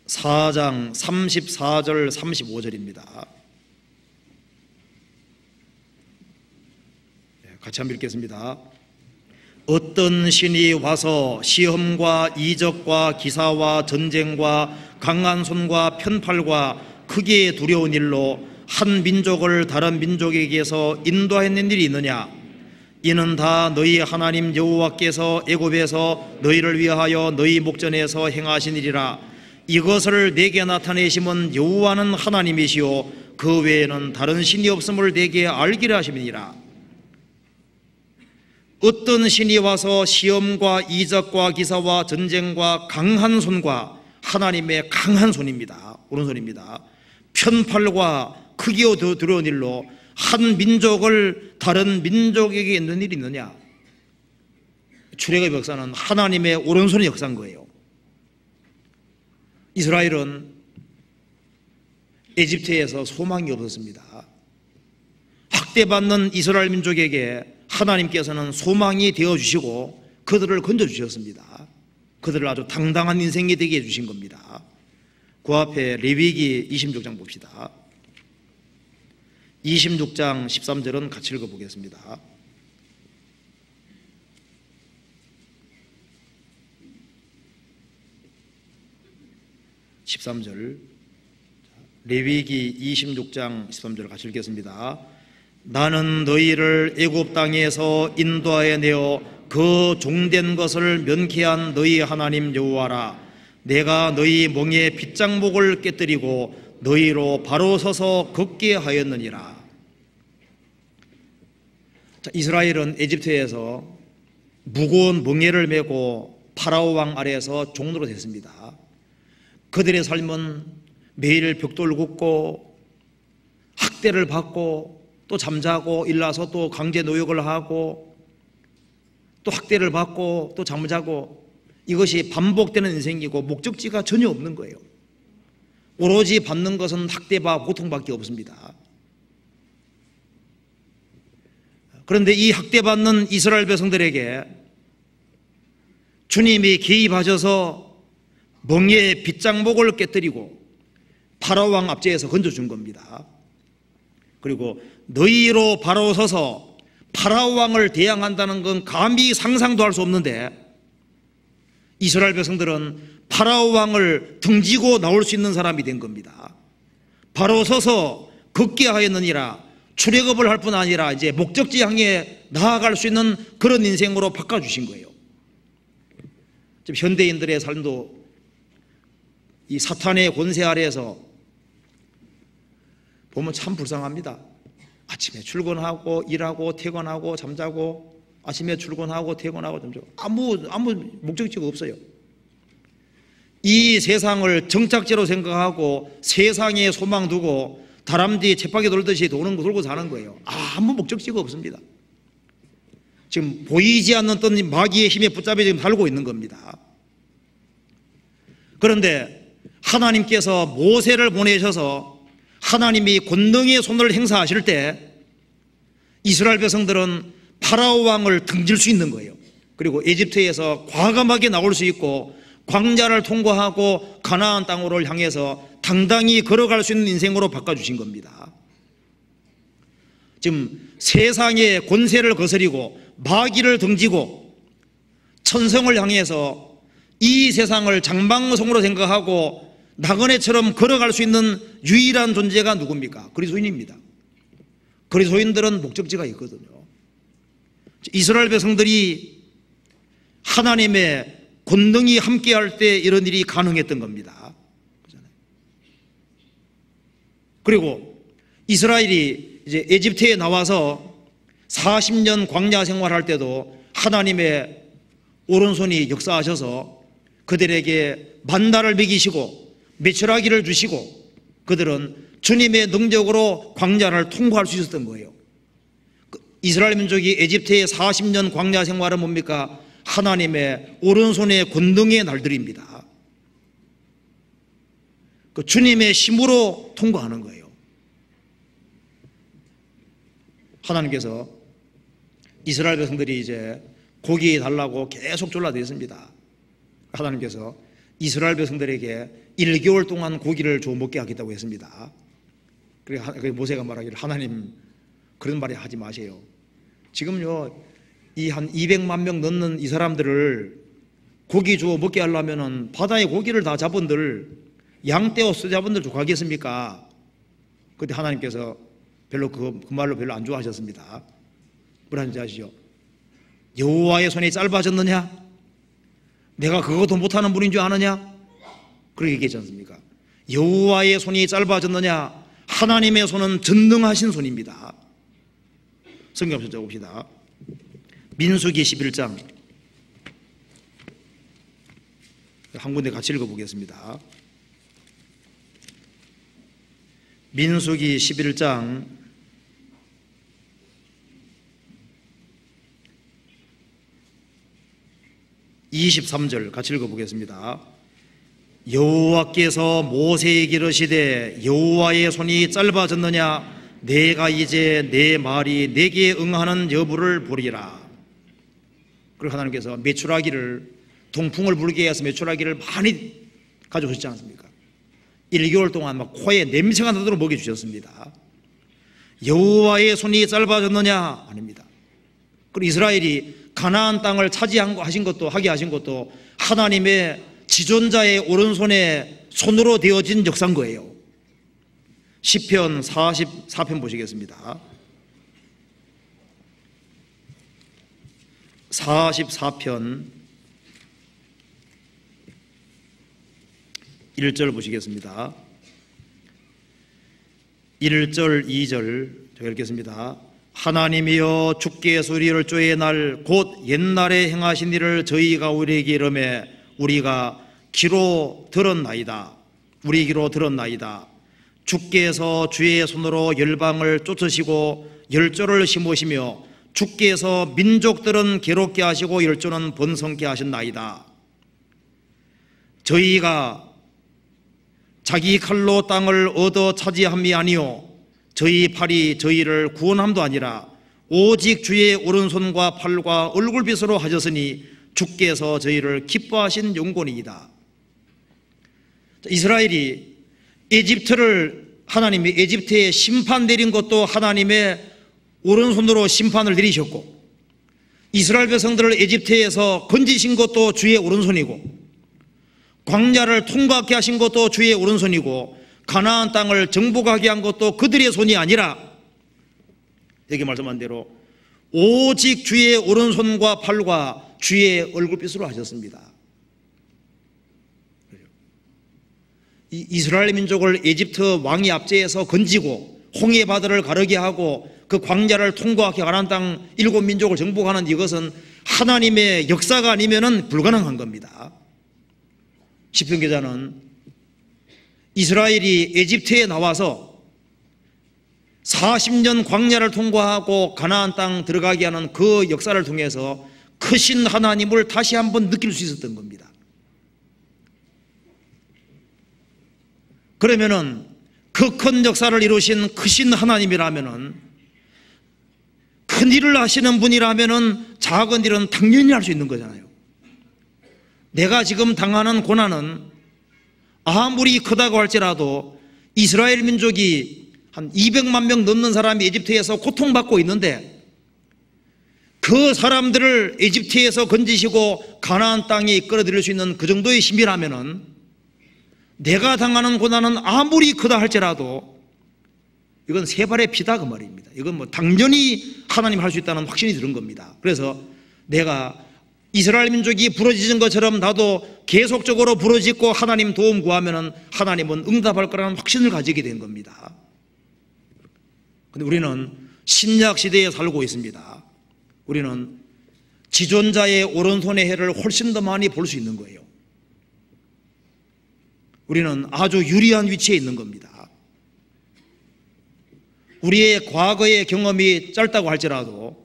(4장) 34절 35절입니다. 같이 한번 읽겠습니다. 어떤 신이 와서 시험과 이적과 기사와 전쟁과 강한 손과 편팔과 크게 두려운 일로 한 민족을 다른 민족에게서 인도하는 일이 있느냐? 이는 다 너희 하나님 여호와께서 애굽에서 너희를 위하여 너희 목전에서 행하신 일이라. 이것을 내게 나타내심은 여호와는 하나님이시요 그 그 외에는 다른 신이 없음을 내게 알기를 하심이니라. 어떤 신이 와서 시험과 이적과 기사와 전쟁과 강한 손과, 하나님의 강한 손입니다, 오른손입니다, 편팔과 크기어 두려운 일로 한 민족을 다른 민족에게 있는 일이 있느냐? 출애굽의 역사는 하나님의 오른손의 역사인 거예요. 이스라엘은 에집트에서 소망이 없었습니다. 학대받는 이스라엘 민족에게 하나님께서는 소망이 되어주시고 그들을 건져주셨습니다. 그들을 아주 당당한 인생이 되게 해주신 겁니다. 그 앞에 레위기 26장 봅시다. 26장 13절은 같이 읽어보겠습니다. 레위기 26장 13절 같이 읽겠습니다. 나는 너희를 애굽 땅에서 인도하여 내어 그 종된 것을 면케한 너희 하나님 여호와라. 내가 너희 멍에 빗장목을 깨뜨리고 너희로 바로 서서 걷게 하였느니라. 자, 이스라엘은 에집트에서 무거운 멍에를 메고 파라오 왕 아래에서 종로로 됐습니다. 그들의 삶은 매일 벽돌 굽고 학대를 받고 또 잠자고 일나서 또 강제 노역을 하고 또 학대를 받고 또 잠자고, 이것이 반복되는 인생이고 목적지가 전혀 없는 거예요. 오로지 받는 것은 학대와 고통밖에 없습니다. 그런데 이 학대받는 이스라엘 백성들에게 주님이 개입하셔서 멍에의 빗장목을 깨뜨리고 파라오 왕 앞제에서 건져준 겁니다. 그리고 너희로 바로 서서 파라오 왕을 대항한다는 건 감히 상상도 할 수 없는데, 이스라엘 백성들은 파라오 왕을 등지고 나올 수 있는 사람이 된 겁니다. 바로 서서 걷게 하였느니라. 출애굽을 할 뿐 아니라 이제 목적지 향해 나아갈 수 있는 그런 인생으로 바꿔주신 거예요. 지금 현대인들의 삶도 이 사탄의 권세 아래에서 보면 참 불쌍합니다. 아침에 출근하고 일하고 퇴근하고 잠자고, 아침에 출근하고 퇴근하고 잠자고, 아무 목적지가 없어요. 이 세상을 정착지로 생각하고 세상에 소망 두고 다람쥐 쳇바퀴 돌듯이 돌고 사는 거예요. 아무 목적지가 없습니다. 지금 보이지 않는 어떤 마귀의 힘에 붙잡혀 지금 살고 있는 겁니다. 그런데 하나님께서 모세를 보내셔서 하나님이 권능의 손을 행사하실 때 이스라엘 백성들은 파라오 왕을 등질 수 있는 거예요. 그리고 에집트에서 과감하게 나올 수 있고 광야를 통과하고 가나안 땅으로 향해서 당당히 걸어갈 수 있는 인생으로 바꿔주신 겁니다. 지금 세상의 권세를 거스리고 마귀를 등지고 천성을 향해서 이 세상을 장방성으로 생각하고 나그네처럼 걸어갈 수 있는 유일한 존재가 누굽니까? 그리스도인입니다. 그리스도인들은 목적지가 있거든요. 이스라엘 백성들이 하나님의 권능이 함께할 때 이런 일이 가능했던 겁니다. 그리고 이스라엘이 이제 에집트에 나와서 40년 광야 생활할 때도 하나님의 오른손이 역사하셔서 그들에게 만나를 먹이시고 메추라기를 주시고 그들은 주님의 능력으로 광야를 통과할 수 있었던 거예요. 이스라엘 민족이 에집트의 40년 광야 생활은 뭡니까? 하나님의 오른손의 권능의 날들입니다. 그 주님의 힘으로 통과하는 거예요. 하나님께서 이스라엘 백성들이 이제 고기 달라고 계속 졸라댔습니다. 하나님께서 이스라엘 백성들에게 1개월 동안 고기를 줘 먹게 하겠다고 했습니다. 그래서 모세가 말하기를, 하나님 그런 말이 하지 마세요. 지금요 이 한 200만 명 넘는 이 사람들을 고기 주어 먹게 하려면은 바다에 고기를 다 잡은들 양떼어 잡은들 좋아하겠습니까? 그때 하나님께서 별로 그 말로 별로 안 좋아하셨습니다. 뭐라는지 아시죠? 여호와의 손이 짧아졌느냐? 내가 그것도 못하는 분인 줄 아느냐? 그렇게 얘기했지 않습니까? 여호와의 손이 짧아졌느냐? 하나님의 손은 전능하신 손입니다. 성경 한번 봅시다. 민수기 11장 한 군데 같이 읽어보겠습니다. 민수기 11장 23절 같이 읽어보겠습니다. 여호와께서 모세에게 이르시되 여호와의 손이 짧아졌느냐 내가 이제 내 말이 내게 응하는 여부를 보리라. 그리고 하나님께서 메추라기를 동풍을 불게 해서 메추라기를 많이 가져오셨지 않습니까? 1개월 동안 막 코에 냄새가 나도록 먹여주셨습니다. 여호와의 손이 짧아졌느냐? 아닙니다. 그리고 이스라엘이 가나안 땅을 하게 하신 것도 하나님의 지존자의 오른손에 손으로 되어진 역사인 거예요. 시편 44편 보시겠습니다. 44편 1절 보시겠습니다. 1절 2절 제가 읽겠습니다. 하나님이여 주께서 우리를 쪼의 날 곧 옛날에 행하신 일을 저희가 우리에게 이르매 우리가 귀로 들었나이다. 우리 귀로 들었나이다. 주께서 주의 손으로 열방을 쫓으시고 열조를 심으시며 주께서 민족들은 괴롭게 하시고 열조는 번성케 하셨나이다. 저희가 자기 칼로 땅을 얻어 차지함이 아니요 저희 팔이 저희를 구원함도 아니라 오직 주의 오른손과 팔과 얼굴빛으로 하셨으니 주께서 저희를 기뻐하신 용곤이이다. 이스라엘이 하나님이 에집트에 심판 내린 것도 하나님의 오른손으로 심판을 내리셨고 이스라엘 백성들을 에집트에서 건지신 것도 주의 오른손이고 광야를 통과하게 하신 것도 주의 오른손이고 가나안 땅을 정복하게 한 것도 그들의 손이 아니라 여기 말씀한 대로 오직 주의 오른손과 팔과 주의 얼굴빛으로 하셨습니다. 이스라엘 민족을 에집트 왕이 압제해서 건지고 홍해 바다를 가르게 하고 그 광야를 통과하게 가나안 땅 7민족을 정복하는 이것은 하나님의 역사가 아니면 불가능한 겁니다. 시편 기자는 이스라엘이 에집트에 나와서 40년 광야를 통과하고 가나안 땅 들어가게 하는 그 역사를 통해서 크신 하나님을 다시 한번 느낄 수 있었던 겁니다. 그러면은 그 큰 역사를 이루신 크신 하나님이라면은 큰 일을 하시는 분이라면은 작은 일은 당연히 할 수 있는 거잖아요. 내가 지금 당하는 고난은 아무리 크다고 할지라도 이스라엘 민족이 한 200만 명 넘는 사람이 에집트에서 고통받고 있는데 그 사람들을 에집트에서 건지시고 가나안 땅에 끌어들일 수 있는 그 정도의 힘이라면은 내가 당하는 고난은 아무리 크다 할지라도 이건 세 발의 피다 그 말입니다. 이건 뭐 당연히 하나님 할 수 있다는 확신이 드는 겁니다. 그래서 내가 이스라엘 민족이 부러지는 것처럼 나도 계속적으로 부러지고 하나님 도움 구하면은 하나님은 응답할 거라는 확신을 가지게 된 겁니다. 근데 우리는 신약 시대에 살고 있습니다. 우리는 지존자의 오른손의 해를 훨씬 더 많이 볼 수 있는 거예요. 우리는 아주 유리한 위치에 있는 겁니다. 우리의 과거의 경험이 짧다고 할지라도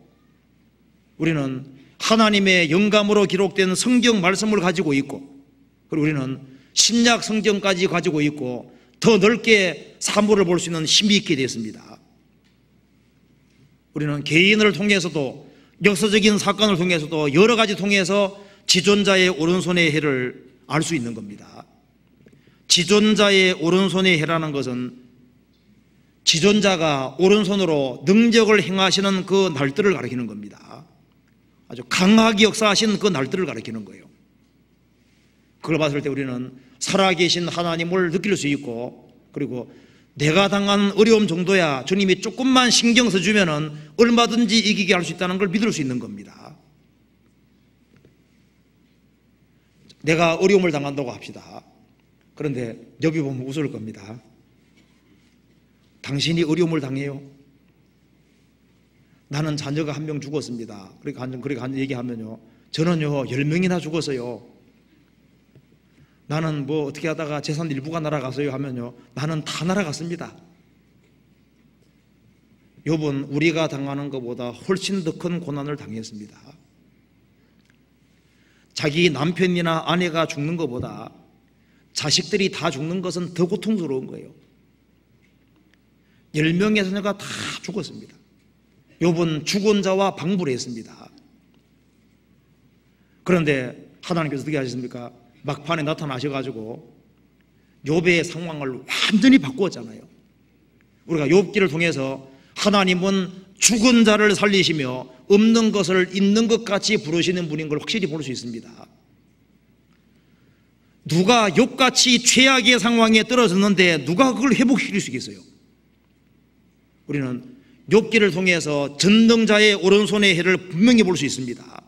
우리는 하나님의 영감으로 기록된 성경 말씀을 가지고 있고 그리고 우리는 신약 성경까지 가지고 있고 더 넓게 사물을 볼 수 있는 힘이 있게 되었습니다. 우리는 개인을 통해서도 역사적인 사건을 통해서도 여러 가지 통해서 지존자의 오른손의 해를 알 수 있는 겁니다. 지존자의 오른손의 해라는 것은 지존자가 오른손으로 능력을 행하시는 그 날들을 가리키는 겁니다. 아주 강하게 역사하신 그 날들을 가리키는 거예요. 그걸 봤을 때 우리는 살아계신 하나님을 느낄 수 있고 그리고 내가 당한 어려움 정도야 주님이 조금만 신경 써주면은 얼마든지 이기게 할 수 있다는 걸 믿을 수 있는 겁니다. 내가 어려움을 당한다고 합시다. 그런데 여기 보면 웃을 겁니다. 당신이 어려움을 당해요. 나는 자녀가 1명 죽었습니다. 그렇게 얘기하면요, 저는요 10명이나 죽었어요. 나는 뭐 어떻게 하다가 재산 일부가 날아갔어요 하면요, 나는 다 날아갔습니다. 욥은 우리가 당하는 것보다 훨씬 더 큰 고난을 당했습니다. 자기 남편이나 아내가 죽는 것보다 자식들이 다 죽는 것은 더 고통스러운 거예요. 10명의 자녀가 다 죽었습니다. 욥은 죽은 자와 방불을 했습니다. 그런데 하나님께서 어떻게 하셨습니까? 막판에 나타나셔가지고 욥의 상황을 완전히 바꾸었잖아요. 우리가 욥기를 통해서 하나님은 죽은 자를 살리시며 없는 것을 있는 것 같이 부르시는 분인 걸 확실히 볼 수 있습니다. 누가 욥같이 최악의 상황에 떨어졌는데 누가 그걸 회복시킬 수 있겠어요? 우리는 욥기를 통해서 전능자의 오른손의 해를 분명히 볼 수 있습니다.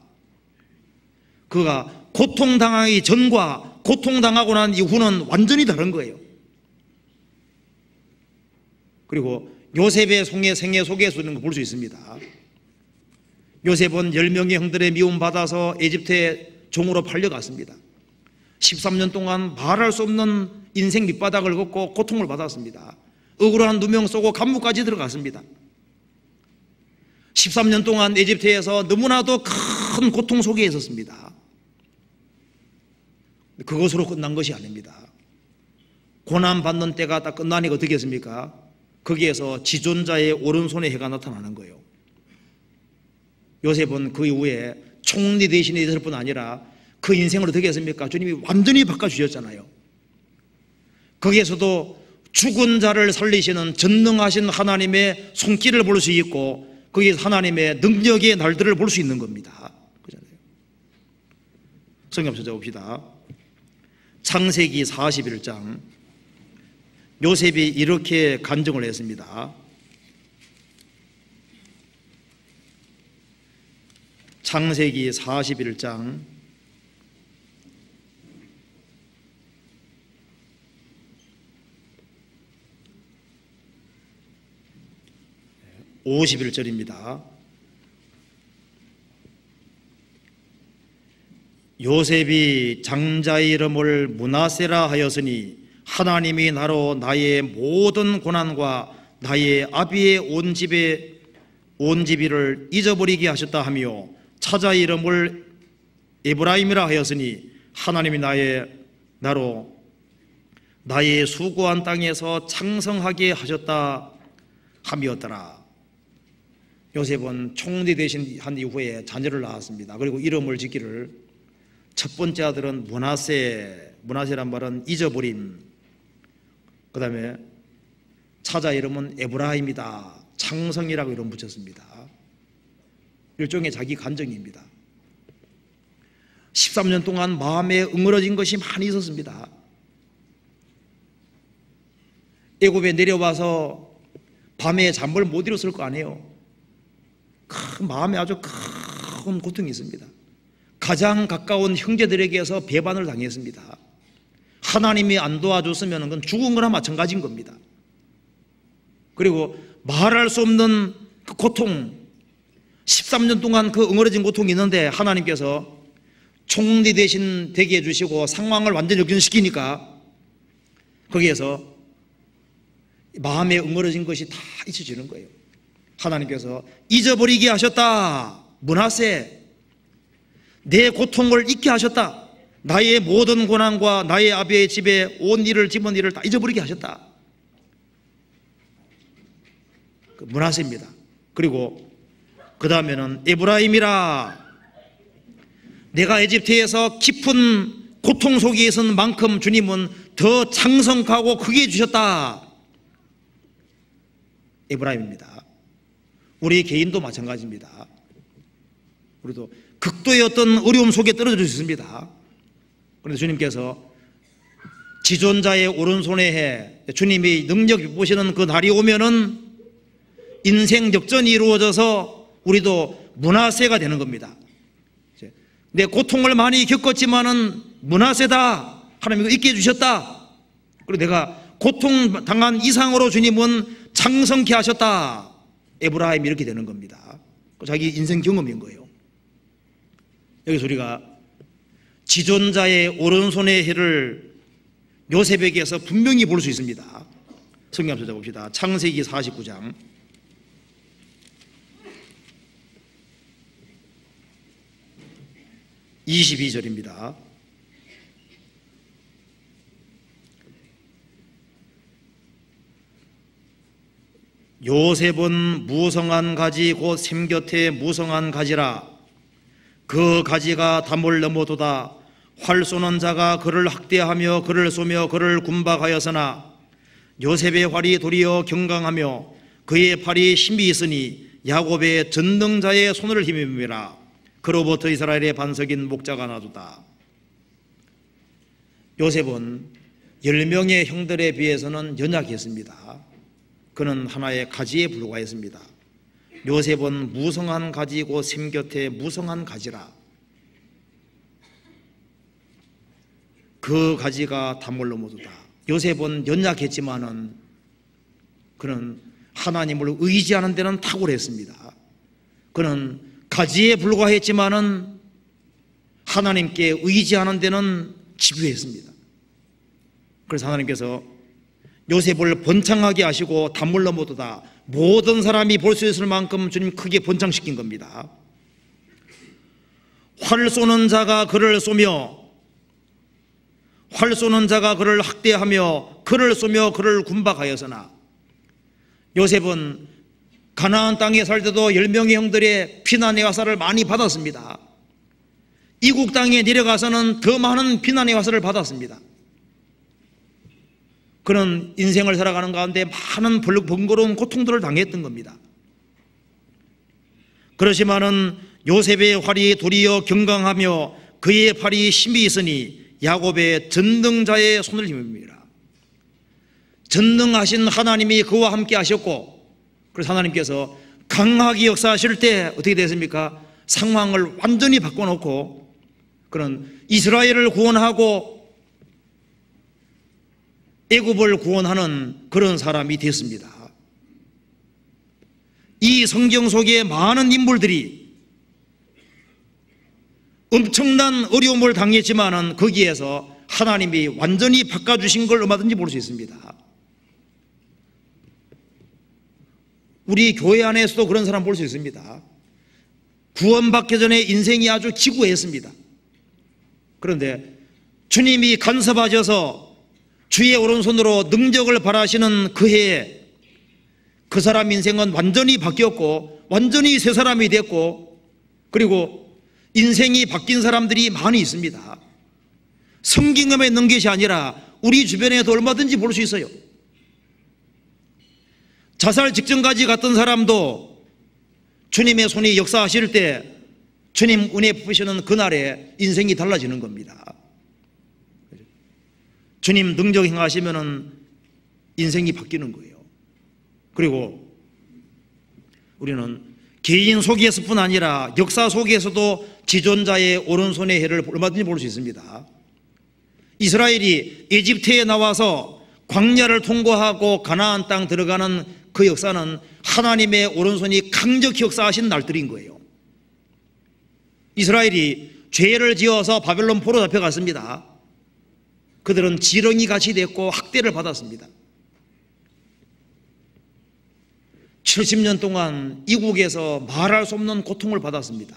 그가 고통당하기 전과 고통당하고 난 이후는 완전히 다른 거예요. 그리고 요셉의 생애 속에서는 볼 수 있습니다. 요셉은 10명의 형들의 미움받아서 에집트의 종으로 팔려갔습니다. 13년 동안 말할 수 없는 인생 밑바닥을 걷고 고통을 받았습니다. 억울한 누명 쏘고 감옥까지 들어갔습니다. 13년 동안 에집트에서 너무나도 큰 고통 속에 있었습니다. 그것으로 끝난 것이 아닙니다. 고난받는 때가 딱 끝나니까 어떻게 했습니까? 거기에서 지존자의 오른손에 해가 나타나는 거예요. 요셉은 그 이후에 총리 대신에 있을 뿐 아니라 그 인생을 어떻게 했습니까? 주님이 완전히 바꿔주셨잖아요. 거기에서도 죽은 자를 살리시는 전능하신 하나님의 손길을 볼 수 있고 거기에서 하나님의 능력의 날들을 볼 수 있는 겁니다. 그렇잖아요. 성경 찾아봅시다. 창세기 41장. 요셉이 이렇게 간증을 했습니다. 창세기 41장 51절입니다. 요셉이 장자의 이름을 므낫세라 하였으니 하나님이 나로 나의 모든 고난과 나의 아비의 온 집이를 잊어버리게 하셨다 하며 차자 이름을 에브라임이라 하였으니 하나님이 나로 나의 수고한 땅에서 창성하게 하셨다 함이었더라. 요셉은 총리 대신 한 이후에 자녀를 낳았습니다. 그리고 이름을 짓기를 첫 번째 아들은 므낫세란 말은 잊어버림, 그 다음에 차자 이름은 에브라임이다, 창성이라고 이름 붙였습니다. 일종의 자기 간증입니다. 13년 동안 마음에 응어러진 것이 많이 있었습니다. 애굽에 내려와서 밤에 잠을 못 이뤘을 거 아니에요. 마음에 아주 큰 고통이 있습니다. 가장 가까운 형제들에게서 배반을 당했습니다. 하나님이 안 도와줬으면 그건 죽은 거나 마찬가지인 겁니다. 그리고 말할 수 없는 그 고통, 13년 동안 그 응어러진 고통이 있는데 하나님께서 총리 대신 되게 해주시고 상황을 완전히 역전시키니까 거기에서 마음에 응어러진 것이 다 잊혀지는 거예요. 하나님께서 잊어버리게 하셨다. 므낫세, 내 고통을 잊게 하셨다. 나의 모든 고난과 나의 아비의 집에 온 일을 집은 일을 다 잊어버리게 하셨다. 그 므낫세입니다. 그리고 그 다음에는 에브라임이라, 내가 에집트에서 깊은 고통 속에 있은 만큼 주님은 더 창성하고 크게 해주셨다. 에브라임입니다. 우리 개인도 마찬가지입니다. 우리도 극도의 어떤 어려움 속에 떨어져 있습니다. 그런데 주님께서 지존자의 오른손에 해 주님이 능력 보시는 그 날이 오면은 인생 역전이 이루어져서 우리도 므낫세가 되는 겁니다. 내 고통을 많이 겪었지만은 므낫세다, 하나님 이거 있게 해주셨다. 그리고 내가 고통 당한 이상으로 주님은 창성케 하셨다. 에브라임이 이렇게 되는 겁니다. 자기 인생 경험인 거예요. 여기서 우리가 지존자의 오른손의 해를 요셉에게서 분명히 볼 수 있습니다. 성경 한번 찾아봅시다. 창세기 49장 22절입니다. 요셉은 무성한 가지 곧 샘 곁에 무성한 가지라. 그 가지가 담을 넘어도다. 활 쏘는 자가 그를 학대하며 그를 쏘며 그를 군박하였으나 요셉의 활이 도리어 경강하며 그의 팔이 힘이 있으니 야곱의 전능자의 손을 힘입니다. 그로부터 이스라엘의 반석인 목자가 나도다. 요셉은 10명의 형들에 비해서는 연약했습니다. 그는 하나의 가지에 불과했습니다. 요셉은 무성한 가지고 샘 곁에 무성한 가지라. 그 가지가 담을 넘어도다. 요셉은 연약했지만은 그는 하나님을 의지하는 데는 탁월했습니다. 그는 가지에 불과했지만은 하나님께 의지하는 데는 집요했습니다. 그래서 하나님께서 요셉을 번창하게 하시고 담을 넘어도다. 모든 사람이 볼 수 있을 만큼 주님 크게 번창시킨 겁니다. 활 쏘는 자가 그를 쏘며 활 쏘는 자가 그를 학대하며 그를 쏘며 그를 군박하였으나 요셉은 가나안 땅에 살 때도 10명의 형들의 비난의 화살을 많이 받았습니다. 이국 땅에 내려가서는 더 많은 비난의 화살을 받았습니다. 그는 인생을 살아가는 가운데 많은 번거로운 고통들을 당했던 겁니다. 그렇지만은 요셉의 활이 도리어 경강하며 그의 팔이 힘이 있으니 야곱의 전능자의 손을 힘입니다. 전능하신 하나님이 그와 함께 하셨고, 그래서 하나님께서 강하게 역사하실 때 어떻게 됐습니까? 상황을 완전히 바꿔놓고 그는 이스라엘을 구원하고 애굽을 구원하는 그런 사람이 됐습니다. 이 성경 속에 많은 인물들이 엄청난 어려움을 당했지만은 거기에서 하나님이 완전히 바꿔주신 걸 얼마든지 볼 수 있습니다. 우리 교회 안에서도 그런 사람 볼 수 있습니다. 구원받기 전에 인생이 아주 기구했습니다. 그런데 주님이 간섭하셔서 주의 오른손으로 능력을 발하시는 그 해에 그 사람 인생은 완전히 바뀌었고 완전히 새 사람이 됐고, 그리고 인생이 바뀐 사람들이 많이 있습니다. 성경에만 있는 것이 아니라 우리 주변에도 얼마든지 볼 수 있어요. 자살 직전까지 갔던 사람도 주님의 손이 역사하실 때 주님 은혜 부으시는 그날에 인생이 달라지는 겁니다. 주님 능력 행하시면은 인생이 바뀌는 거예요. 그리고 우리는 개인 속에서뿐 아니라 역사 속에서도 지존자의 오른손의 해를 얼마든지 볼 수 있습니다. 이스라엘이 이집트에 나와서 광야를 통과하고 가나안 땅 들어가는 그 역사는 하나님의 오른손이 강력히 역사하신 날들인 거예요. 이스라엘이 죄를 지어서 바벨론 포로 잡혀갔습니다. 그들은 지렁이 같이 됐고 학대를 받았습니다. 70년 동안 이국에서 말할 수 없는 고통을 받았습니다.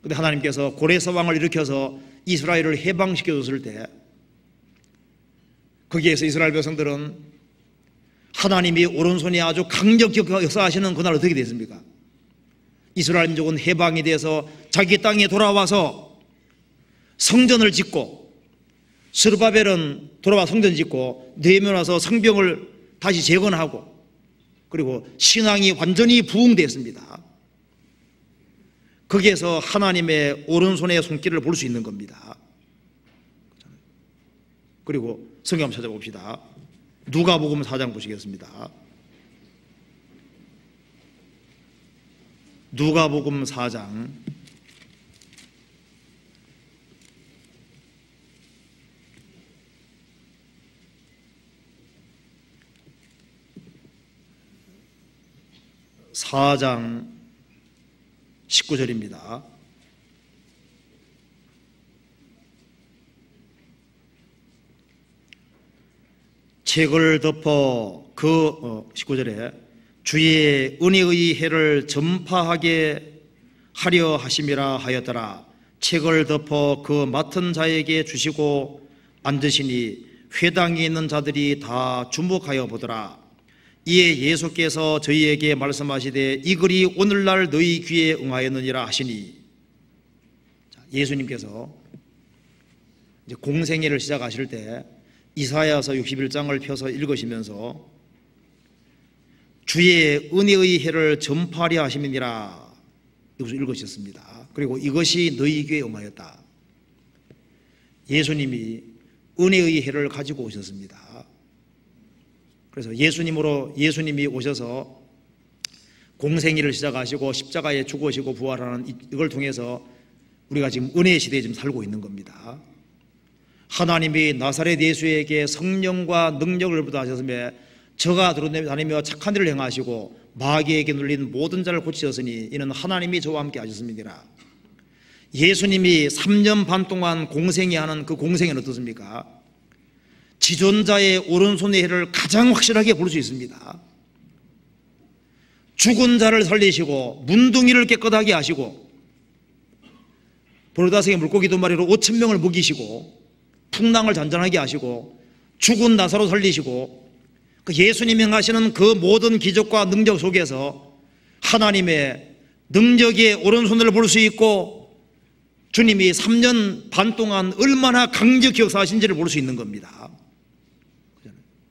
그런데 하나님께서 고레스 왕을 일으켜서 이스라엘을 해방시켜줬을 때 거기에서 이스라엘 백성들은 하나님이 오른손이 아주 강력히 역사하시는 그날 어떻게 됐습니까? 이스라엘 민족은 해방이 돼서 자기 땅에 돌아와서 성전을 짓고, 스룹바벨은 돌아와 성전 짓고, 느헤미야 와서 성벽을 다시 재건하고, 그리고 신앙이 완전히 부흥됐습니다. 거기에서 하나님의 오른손의 손길을 볼 수 있는 겁니다. 그리고 성경 한번 찾아봅시다. 누가복음 4장 보시겠습니다. 누가복음 4장 4장 19절입니다. 책을 덮어 19절에 주의 은혜의 해를 전파하게 하려 하심이라 하였더라. 책을 덮어 그 맡은 자에게 주시고 앉으시니 회당에 있는 자들이 다 주목하여 보더라. 이에 예수께서 저희에게 말씀하시되 이 글이 오늘날 너희 귀에 응하였느니라 하시니, 예수님께서 이제 공생애를 시작하실 때 이사야서 61장을 펴서 읽으시면서 주의 은혜의 해를 전파하려 하심이니라 이것을 읽으셨습니다. 그리고 이것이 너희 귀에 응하였다. 예수님이 은혜의 해를 가지고 오셨습니다. 그래서 예수님이 오셔서 공생애를 시작하시고 십자가에 죽으시고 부활하는 이걸 통해서 우리가 지금 은혜의 시대에 지금 살고 있는 겁니다. 하나님이 나사렛 예수에게 성령과 능력을 부어하셨으며 저가 들어다니며 착한 일을 행하시고 마귀에게 눌린 모든 자를 고치셨으니 이는 하나님이 저와 함께 하셨습니다. 예수님이 3년 반 동안 공생애하는 그 공생애는 어떻습니까? 지존자의 오른손의 해를 가장 확실하게 볼 수 있습니다. 죽은 자를 살리시고 문둥이를 깨끗하게 하시고 보르다성의 물고기 2마리로 5,000명을 먹이시고 풍랑을 잔잔하게 하시고 죽은 나사로 살리시고 그 예수님이 행하시는 그 모든 기적과 능력 속에서 하나님의 능력의 오른손을 볼 수 있고 주님이 3년 반 동안 얼마나 강력히 역사하신지를 볼 수 있는 겁니다.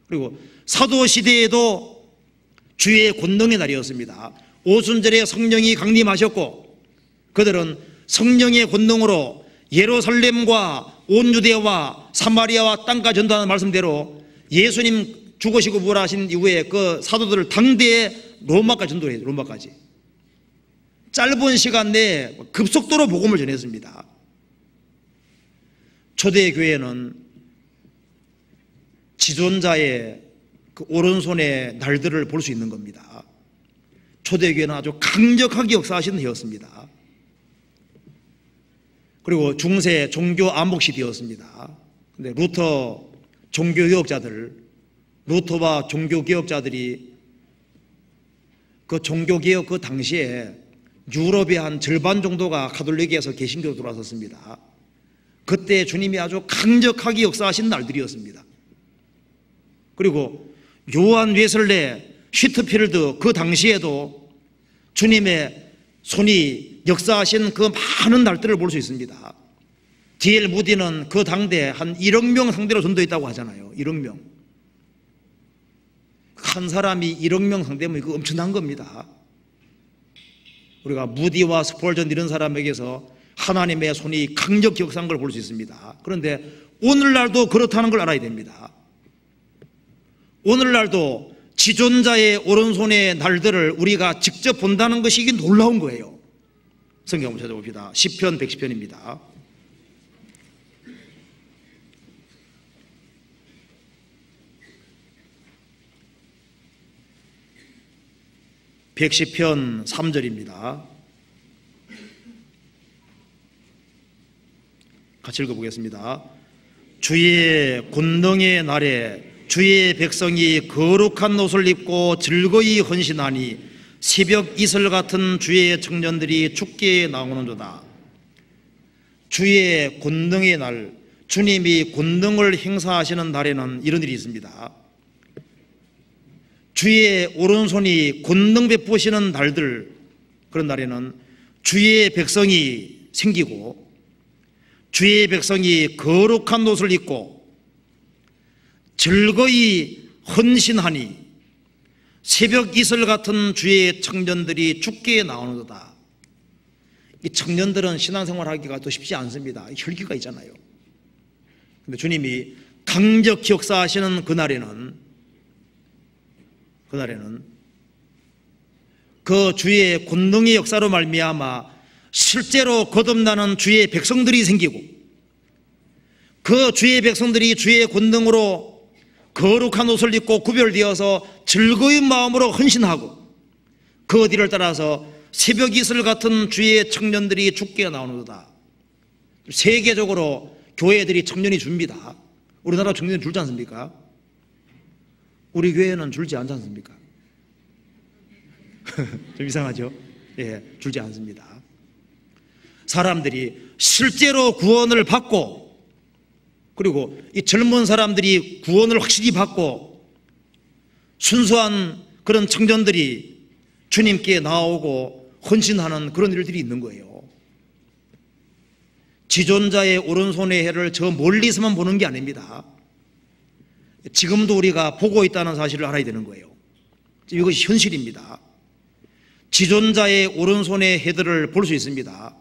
그리고 사도시대에도 주의 권능의 날이었습니다. 오순절에 성령이 강림하셨고 그들은 성령의 권능으로 예루살렘과 온 유대와 사마리아와 땅까지 전도하는 말씀대로 예수님 죽으시고 부활하신 이후에 그 사도들을 당대에 로마까지 전도해요. 로마까지 짧은 시간 내에 급속도로 복음을 전했습니다. 초대교회는 지존자의 그 오른손의 날들을 볼 수 있는 겁니다. 초대교회는 아주 강력하게 역사하시는 해였습니다. 그리고 중세 종교 암흑 시대였습니다. 근데 루터 종교개혁자들, 루터와 종교개혁자들이 그 종교개혁 그 당시에 유럽의 한 절반 정도가 가톨릭에서 개신교로 들어왔었습니다. 그때 주님이 아주 강력하게 역사하신 날들이었습니다. 그리고 요한 웨슬레, 슈트필드 그 당시에도 주님의 손이 역사하신 그 많은 날들을 볼 수 있습니다. D.L. 무디는 그 당대 한 1억 명 상대로 전도했다고 하잖아요. 1억 명. 한 사람이 1억 명 상대면 이거 엄청난 겁니다. 우리가 무디와 스폴전 이런 사람에게서 하나님의 손이 강력히 역사한 걸 볼 수 있습니다. 그런데 오늘날도 그렇다는 걸 알아야 됩니다. 오늘날도 지존자의 오른손의 날들을 우리가 직접 본다는 것이 이게 놀라운 거예요. 성경 한번 찾아봅시다. 시편 110편입니다. (110편) 3절입니다. 같이 읽어보겠습니다. 주의 권능의 날에 주의 백성이 거룩한 옷을 입고 즐거이 헌신하니 새벽 이슬 같은 주의 청년들이 축제에 나오는도다. 주의 권능의 날, 주님이 권능을 행사하시는 날에는 이런 일이 있습니다. 주의 오른손이 권능 베푸시는 날들, 그런 날에는 주의 백성이 생기고 주의 백성이 거룩한 옷을 입고 즐거이 헌신하니 새벽 이슬 같은 주의 청년들이 축제에 나오는도다. 이 청년들은 신앙생활 하기가 또 쉽지 않습니다. 혈기가 있잖아요. 근데 주님이 강력히 역사하시는 그날에는 그 주의 권능의 역사로 말미암아 실제로 거듭나는 주의 백성들이 생기고 그 주의 백성들이 주의 권능으로 거룩한 옷을 입고 구별되어서 즐거운 마음으로 헌신하고 그 어디를 따라서 새벽 이슬 같은 주의 청년들이 죽게 나오는도다. 세계적으로 교회들이 청년이 줍니다. 우리나라 청년이 줄지 않습니까? 우리 교회는 줄지 않지 않습니까? 좀 이상하죠? 예, 줄지 않습니다. 사람들이 실제로 구원을 받고, 그리고 이 젊은 사람들이 구원을 확실히 받고 순수한 그런 청년들이 주님께 나오고 헌신하는 그런 일들이 있는 거예요. 지존자의 오른손의 해를 저 멀리서만 보는 게 아닙니다. 지금도 우리가 보고 있다는 사실을 알아야 되는 거예요. 이것이 현실입니다. 지존자의 오른손의 해들을 볼 수 있습니다.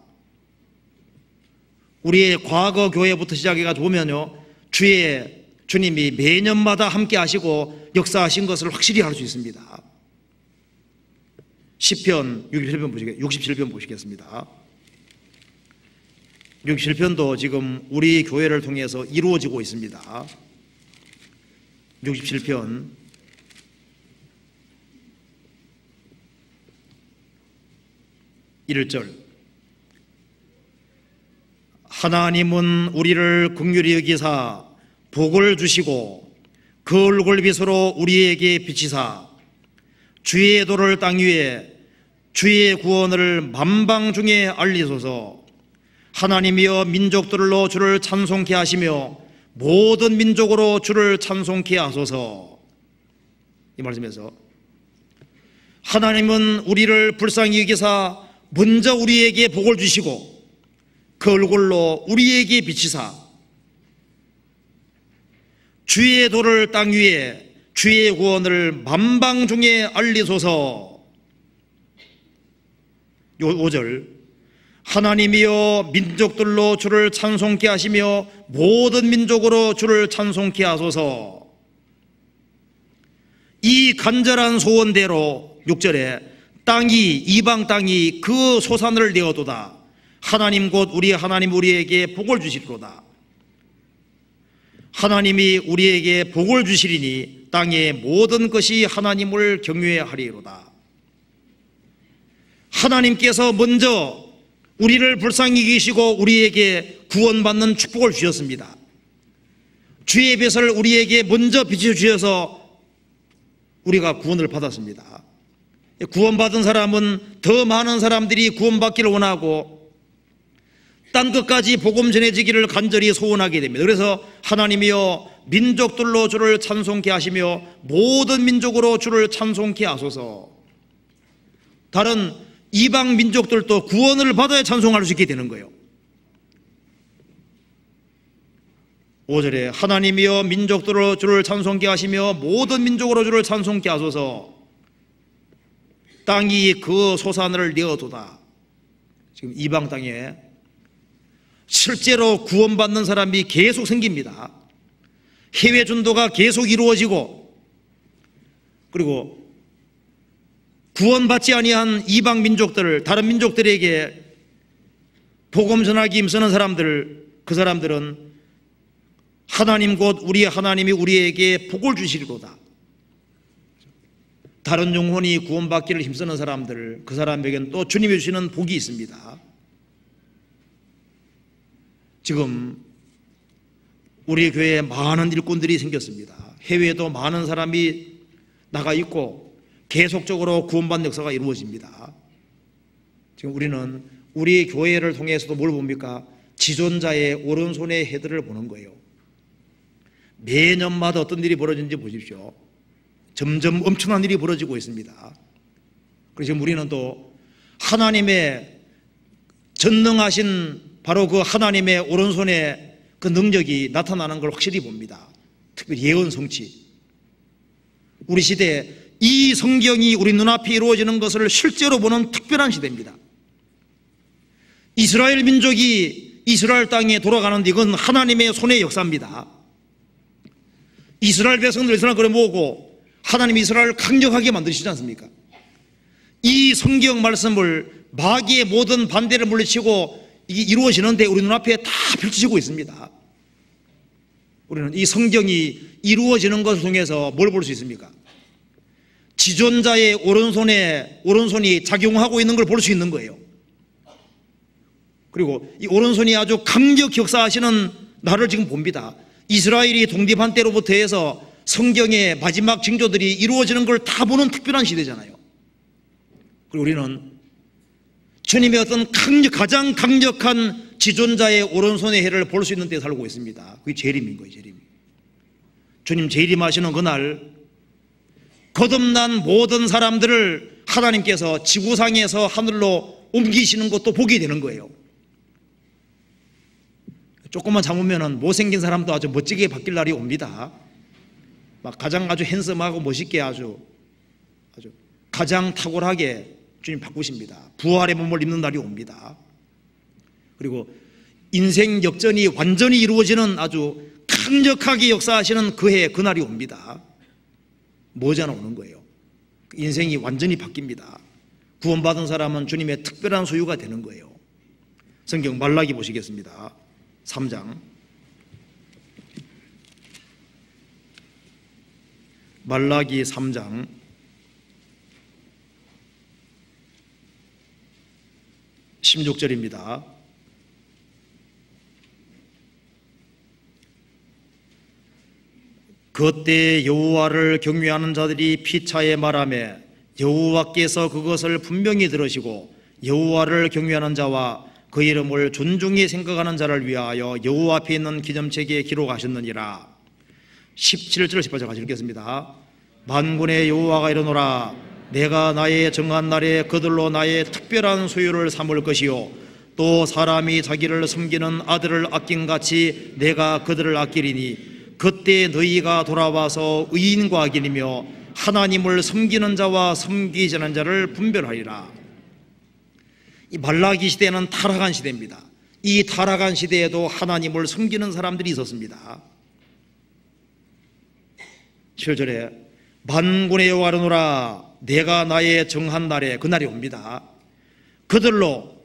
우리의 과거 교회부터 시작해가지고 보면요, 주님이 매년마다 함께 하시고 역사하신 것을 확실히 알 수 있습니다. 시편 67편 보시겠습니다. 67편도 지금 우리 교회를 통해서 이루어지고 있습니다. 67편 1절. 하나님은 우리를 긍휼히 여기사 복을 주시고 그 얼굴빛으로 우리에게 비치사 주의 도를 땅 위에 주의 구원을 만방 중에 알리소서. 하나님이여 민족들로 주를 찬송케 하시며 모든 민족으로 주를 찬송케 하소서. 이 말씀에서 하나님은 우리를 불쌍히 여기사 먼저 우리에게 복을 주시고 그 얼굴로 우리에게 비치사 주의 도를 땅 위에 주의 구원을 만방 중에 알리소서. 5절. 하나님이여 민족들로 주를 찬송케 하시며 모든 민족으로 주를 찬송케 하소서. 이 간절한 소원대로 6절에 이방 땅이 그 소산을 내어도다. 하나님 곧 우리 하나님 우리에게 복을 주시리로다. 하나님이 우리에게 복을 주시리니 땅의 모든 것이 하나님을 경외하리로다. 하나님께서 먼저 우리를 불쌍히 여기시고 우리에게 구원받는 축복을 주셨습니다. 주의 빛을 우리에게 먼저 비춰주셔서 우리가 구원을 받았습니다. 구원받은 사람은 더 많은 사람들이 구원받기를 원하고 딴 것까지 복음 전해지기를 간절히 소원하게 됩니다. 그래서 하나님이여 민족들로 주를 찬송케 하시며 모든 민족으로 주를 찬송케 하소서. 다른 이방 민족들도 구원을 받아야 찬송할 수 있게 되는 거예요. 5절에 하나님이여 민족들로 주를 찬송케 하시며 모든 민족으로 주를 찬송케 하소서. 땅이 그 소산을 내어도다. 지금 이방 땅에 실제로 구원받는 사람이 계속 생깁니다. 해외 전도가 계속 이루어지고, 그리고 구원받지 아니한 이방 민족들, 다른 민족들에게 복음 전하기 힘쓰는 사람들, 그 사람들은 하나님 곧 우리 하나님이 우리에게 복을 주시리로다. 다른 영혼이 구원받기를 힘쓰는 사람들, 그 사람에게는 또 주님이 주시는 복이 있습니다. 지금 우리 교회에 많은 일꾼들이 생겼습니다. 해외에도 많은 사람이 나가 있고 계속적으로 구원받는 역사가 이루어집니다. 지금 우리는 우리 교회를 통해서도 뭘 봅니까? 지존자의 오른손의 해들을 보는 거예요. 매년마다 어떤 일이 벌어지는지 보십시오. 점점 엄청난 일이 벌어지고 있습니다. 그래서 지금 우리는 또 하나님의 전능하신 바로 그 하나님의 오른손에 그 능력이 나타나는 걸 확실히 봅니다. 특별히 예언 성취. 우리 시대에 이 성경이 우리 눈앞에 이루어지는 것을 실제로 보는 특별한 시대입니다. 이스라엘 민족이 이스라엘 땅에 돌아가는데 이건 하나님의 손의 역사입니다. 이스라엘 백성들 이스라엘 그래 모으고 하나님이 이스라엘을 강력하게 만드시지 않습니까? 이 성경 말씀을 마귀의 모든 반대를 물리치고 이게 이루어지는데 우리 눈앞에 다 펼쳐지고 있습니다. 우리는 이 성경이 이루어지는 것을 통해서 뭘 볼 수 있습니까? 지존자의 오른손이 작용하고 있는 걸 볼 수 있는 거예요. 그리고 이 오른손이 아주 강력 역사하시는 날을 지금 봅니다. 이스라엘이 독립한 때로부터 해서 성경의 마지막 징조들이 이루어지는 걸 다 보는 특별한 시대잖아요. 그리고 우리는 주님의 어떤 가장 강력한 지존자의 오른손의 해를 볼 수 있는 때에 살고 있습니다. 그게 재림인 거예요. 재림. 주님 재림하시는 그날 거듭난 모든 사람들을 하나님께서 지구상에서 하늘로 옮기시는 것도 보게 되는 거예요. 조금만 참으면 못생긴 사람도 아주 멋지게 바뀔 날이 옵니다. 막 가장 아주 핸섬하고 멋있게 아주 가장 탁월하게 주님 바꾸십니다. 부활의 몸을 입는 날이 옵니다. 그리고 인생 역전이 완전히 이루어지는 아주 강력하게 역사하시는 그해 그날이 옵니다. 머지않아 오는 거예요. 인생이 완전히 바뀝니다. 구원받은 사람은 주님의 특별한 소유가 되는 거예요. 성경 말라기 보시겠습니다. 3장 말라기 3장 16절입니다. 그때 여호와를 경외하는 자들이 피차에 말하며 여호와께서 그것을 분명히 들으시고 여호와를 경외하는 자와 그 이름을 존중히 생각하는 자를 위하여 여호와 앞에 있는 기념책에 기록하셨느니라. 17절 18절 같이 읽겠습니다. 만군의 여호와가 이르노라. 내가 나의 정한 날에 그들로 나의 특별한 소유를 삼을 것이요 또 사람이 자기를 섬기는 아들을 아낀같이 내가 그들을 아끼리니 그때 너희가 돌아와서 의인과 악인이며 하나님을 섬기는 자와 섬기지 않는 자를 분별하리라. 이 말라기 시대는 타락한 시대입니다. 이 타락한 시대에도 하나님을 섬기는 사람들이 있었습니다. 7절에 만군의 여호와를 노라. 내가 나의 정한 날에 그날이 옵니다. 그들로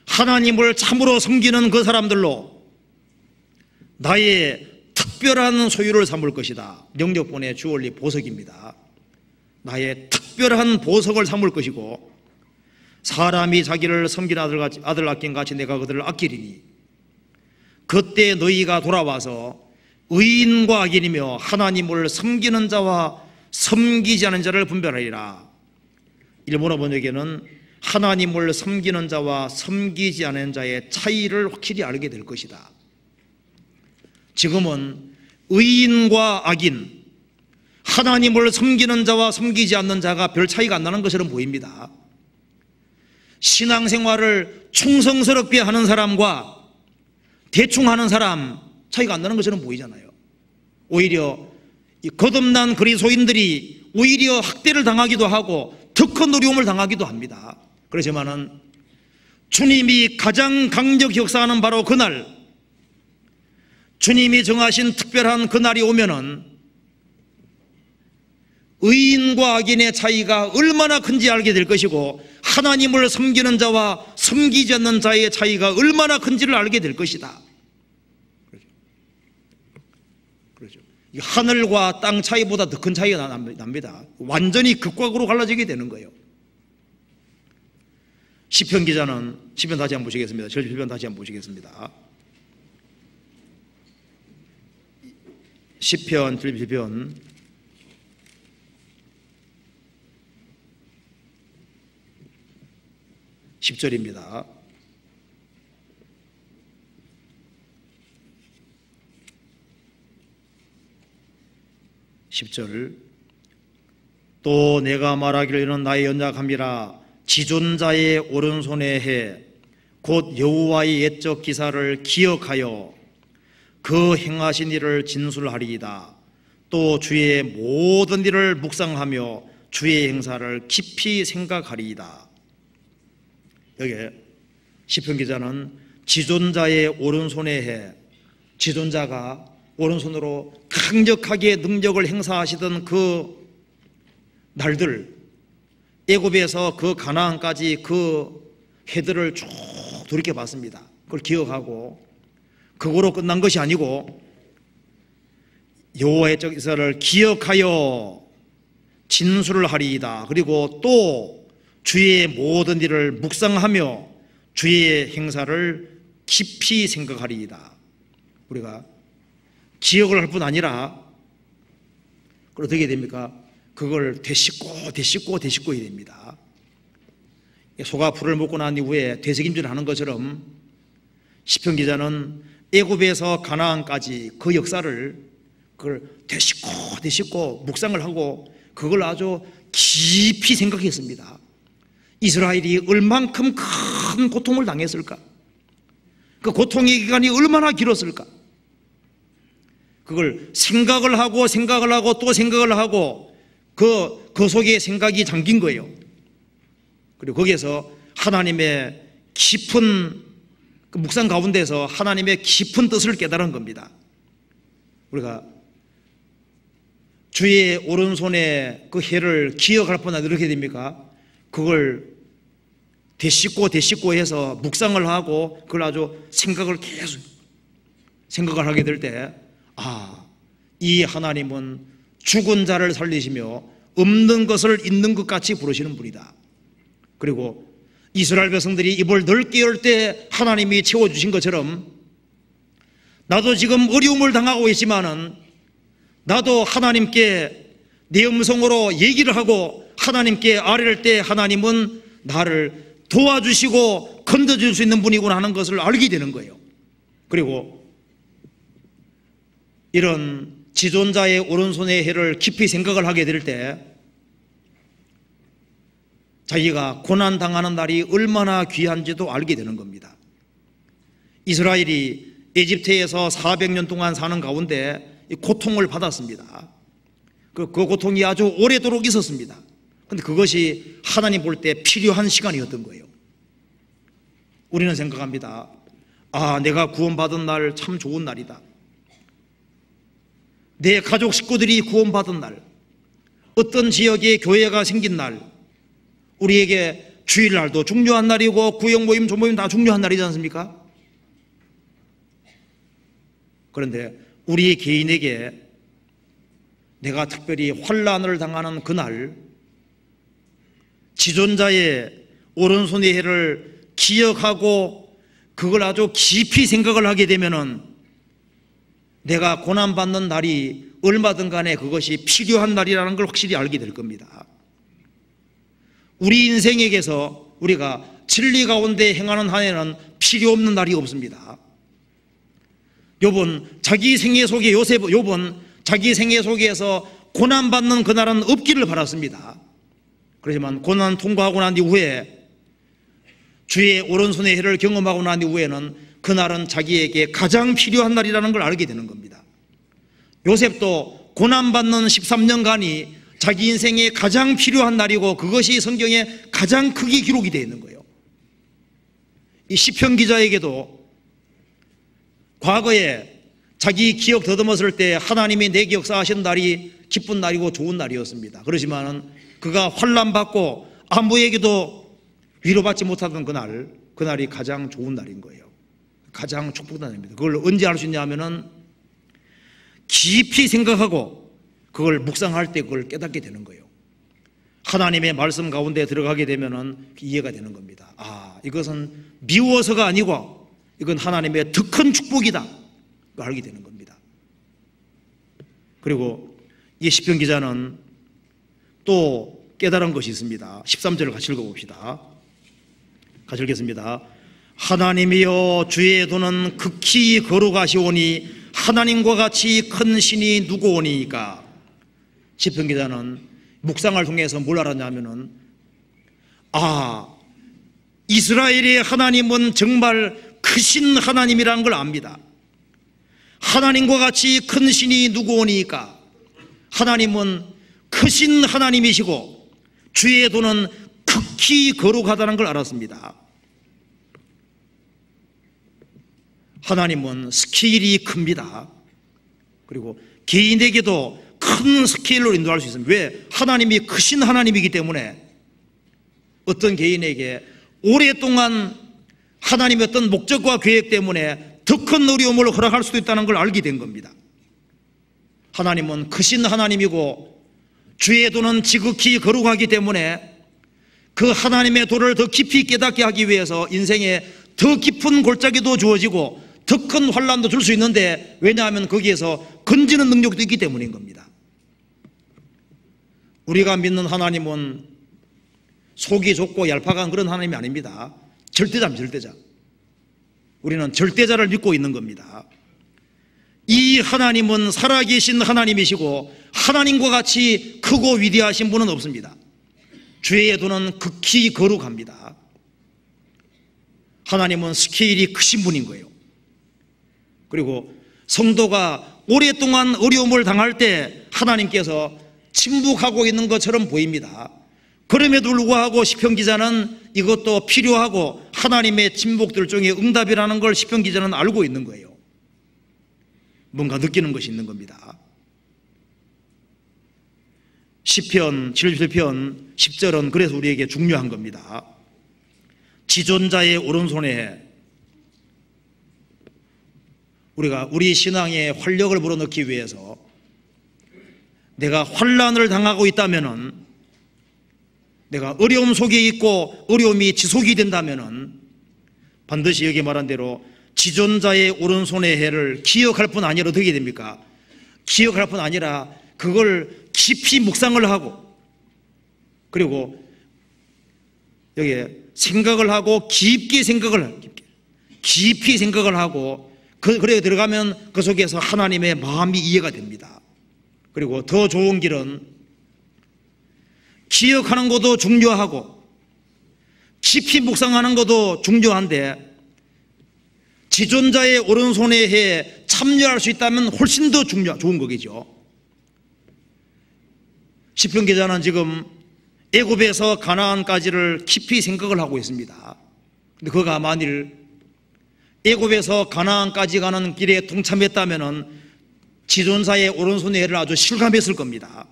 하나님을 참으로 섬기는 그 사람들로 나의 특별한 소유를 삼을 것이다. 영역본의 주원리 보석입니다. 나의 특별한 보석을 삼을 것이고 사람이 자기를 섬기는 아들 아낀 같이 내가 그들을 아끼리니 그때 너희가 돌아와서 의인과 악인이며 하나님을 섬기는 자와 섬기지 않은 자를 분별하리라. 일본어 번역에는 하나님을 섬기는 자와 섬기지 않은 자의 차이를 확실히 알게 될 것이다. 지금은 의인과 악인, 하나님을 섬기는 자와 섬기지 않는 자가 별 차이가 안 나는 것처럼 보입니다. 신앙생활을 충성스럽게 하는 사람과 대충 하는 사람 차이가 안 나는 것처럼 보이잖아요. 오히려 이 거듭난 그리스도인들이 오히려 학대를 당하기도 하고 더 큰 어려움을 당하기도 합니다. 그렇지만은 주님이 가장 강력 역사하는 바로 그날, 주님이 정하신 특별한 그날이 오면은 의인과 악인의 차이가 얼마나 큰지 알게 될 것이고 하나님을 섬기는 자와 섬기지 않는 자의 차이가 얼마나 큰지를 알게 될 것이다. 그렇죠. 하늘과 땅 차이보다 더 큰 차이가 납니다. 완전히 극과극으로 갈라지게 되는 거예요. 시편 기자는 시편 다시 한번 보시겠습니다. 시편 다시 한번 보시겠습니다. 시편 10절입니다. 또 내가 말하기를 이는 나의 연약함이라 지존자의 오른손에 해 곧 여호와의 옛적 기사를 기억하여 그 행하신 일을 진술하리이다. 또 주의 모든 일을 묵상하며 주의 행사를 깊이 생각하리이다. 여기에 시편 기자는 지존자의 오른손에 해, 지존자가 오른손으로 강력하게 능력을 행사하시던 그 날들, 애굽에서 그 가나안까지 그 해들을 쭉 돌이켜 봤습니다. 그걸 기억하고 그거로 끝난 것이 아니고 여호와의 옛적 기사를 기억하여 진술을 하리이다. 그리고 또 주의 모든 일을 묵상하며 주의 행사를 깊이 생각하리이다. 우리가 기억을 할 뿐 아니라 어떻게 됩니까? 그걸 되씹고 해야 됩니다. 소가 풀을 먹고 난 이후에 되새김질 하는 것처럼 시편 기자는 애굽에서 가나안까지 그 역사를 그걸 되씹고 묵상을 하고 그걸 아주 깊이 생각했습니다. 이스라엘이 얼만큼 큰 고통을 당했을까? 그 고통의 기간이 얼마나 길었을까? 그걸 생각을 하고 또 생각을 하고 그 속에 생각이 잠긴 거예요. 그리고 거기에서 하나님의 깊은 그 묵상 가운데서 하나님의 깊은 뜻을 깨달은 겁니다. 우리가 주의 오른손에 그 해를 기억할 뿐 아니라 어떻게 됩니까? 그걸 되씹고 해서 묵상을 하고 그걸 아주 생각을 계속 생각을 하게 될 때, 이 하나님은 죽은 자를 살리시며 없는 것을 있는 것 같이 부르시는 분이다. 그리고 이스라엘 백성들이 입을 넓게 열 때 하나님이 채워주신 것처럼 나도 지금 어려움을 당하고 있지만은 나도 하나님께 내 음성으로 얘기를 하고 하나님께 아뢰를 때 하나님은 나를 도와주시고 건져줄 수 있는 분이구나 하는 것을 알게 되는 거예요. 그리고 이런 지존자의 오른손의 해를 깊이 생각을 하게 될 때 자기가 고난당하는 날이 얼마나 귀한지도 알게 되는 겁니다. 이스라엘이 에집트에서 400년 동안 사는 가운데 고통을 받았습니다. 그 고통이 아주 오래도록 있었습니다. 그런데 그것이 하나님 볼 때 필요한 시간이었던 거예요. 우리는 생각합니다. 내가 구원받은 날 참 좋은 날이다. 내 가족 식구들이 구원받은 날, 어떤 지역에 교회가 생긴 날, 우리에게 주일날도 중요한 날이고 구역모임, 조모임 다 중요한 날이지 않습니까? 그런데 우리 개인에게 내가 특별히 환난을 당하는 그날 지존자의 오른손의 해를 기억하고 그걸 아주 깊이 생각을 하게 되면은 내가 고난받는 날이 얼마든 간에 그것이 필요한 날이라는 걸 확실히 알게 될 겁니다. 우리 인생에게서 우리가 진리 가운데 행하는 한 해는 필요 없는 날이 없습니다. 욥은 자기 생애 속에 욥은 자기 생애 속에서 고난받는 그날은 없기를 바랐습니다. 그렇지만 고난 통과하고 난 이후에 주의 오른손의 해를 경험하고 난 이후에는 그날은 자기에게 가장 필요한 날이라는 걸 알게 되는 겁니다. 요셉도 고난받는 13년간이 자기 인생에 가장 필요한 날이고 그것이 성경에 가장 크게 기록이 되어 있는 거예요. 이 시편 기자에게도 과거에 자기 기억 더듬었을 때 하나님이 내게 역사하신 날이 기쁜 날이고 좋은 날이었습니다. 그렇지만 그가 환난받고 아무에게도 위로받지 못하던 그날이 가장 좋은 날인 거예요. 가장 축복된 날입니다. 그걸 언제 알 수 있냐면은 깊이 생각하고 그걸 묵상할 때 그걸 깨닫게 되는 거예요. 하나님의 말씀 가운데 들어가게 되면은 이해가 되는 겁니다. 이것은 미워서가 아니고 이건 하나님의 더 큰 축복이다. 알게 되는 겁니다. 그리고 이 시편 기자는 또 깨달은 것이 있습니다. 13절을 같이 읽어봅시다. 같이 읽겠습니다. 하나님이여 주의 도는 극히 거룩하시오니 하나님과 같이 큰 신이 누구오니까. 시편 기자는 묵상을 통해서 뭘 알았냐면은 이스라엘의 하나님은 정말 크신 하나님이라는 걸 압니다. 하나님과 같이 큰 신이 누구오니까. 하나님은 크신 하나님이시고 주의 도는 극히 거룩하다는 걸 알았습니다. 하나님은 스케일이 큽니다. 그리고 개인에게도 큰 스케일로 인도할 수 있습니다. 왜? 하나님이 크신 하나님이기 때문에 어떤 개인에게 오랫동안 하나님의 어떤 목적과 계획 때문에 더 큰 어려움을 허락할 수도 있다는 걸 알게 된 겁니다. 하나님은 크신 하나님이고 주의 도는 지극히 거룩하기 때문에 그 하나님의 도를 더 깊이 깨닫게 하기 위해서 인생에 더 깊은 골짜기도 주어지고 더 큰 환난도 줄 수 있는데, 왜냐하면 거기에서 건지는 능력도 있기 때문인 겁니다. 우리가 믿는 하나님은 속이 좁고 얄팍한 그런 하나님이 아닙니다. 절대자입니다. 절대자. 우리는 절대자를 믿고 있는 겁니다. 이 하나님은 살아계신 하나님이시고 하나님과 같이 크고 위대하신 분은 없습니다. 주의 도는 극히 거룩합니다. 하나님은 스케일이 크신 분인 거예요. 그리고 성도가 오랫동안 어려움을 당할 때 하나님께서 침묵하고 있는 것처럼 보입니다. 그럼에도 불구하고 시편 기자는 이것도 필요하고 하나님의 침묵들 중에 응답이라는 걸 시편 기자는 알고 있는 거예요. 뭔가 느끼는 것이 있는 겁니다. 시편 77편 10절은 그래서 우리에게 중요한 겁니다. 지존자의 오른손에 우리가 우리 신앙의 활력을 불어넣기 위해서 내가 환난을 당하고 있다면은, 내가 어려움 속에 있고 어려움이 지속이 된다면은 반드시 여기 말한 대로 지존자의 오른손의 해를 기억할 뿐 아니라 어떻게 됩니까? 기억할 뿐 아니라 그걸 깊이 묵상을 하고, 그리고 여기에 생각을 하고 깊이 생각을 하고, 그래 들어가면 그 속에서 하나님의 마음이 이해가 됩니다. 그리고 더 좋은 길은 기억하는 것도 중요하고 깊이 묵상하는 것도 중요한데, 지존자의 오른손의 해에 참여할 수 있다면 훨씬 더 좋은 거겠죠. 시편 기자는 지금 애굽에서 가나안까지를 깊이 생각을 하고 있습니다. 근데 그가 만일 애굽에서 가나안까지 가는 길에 동참했다면은 지존자의 오른손의 해를 아주 실감했을 겁니다.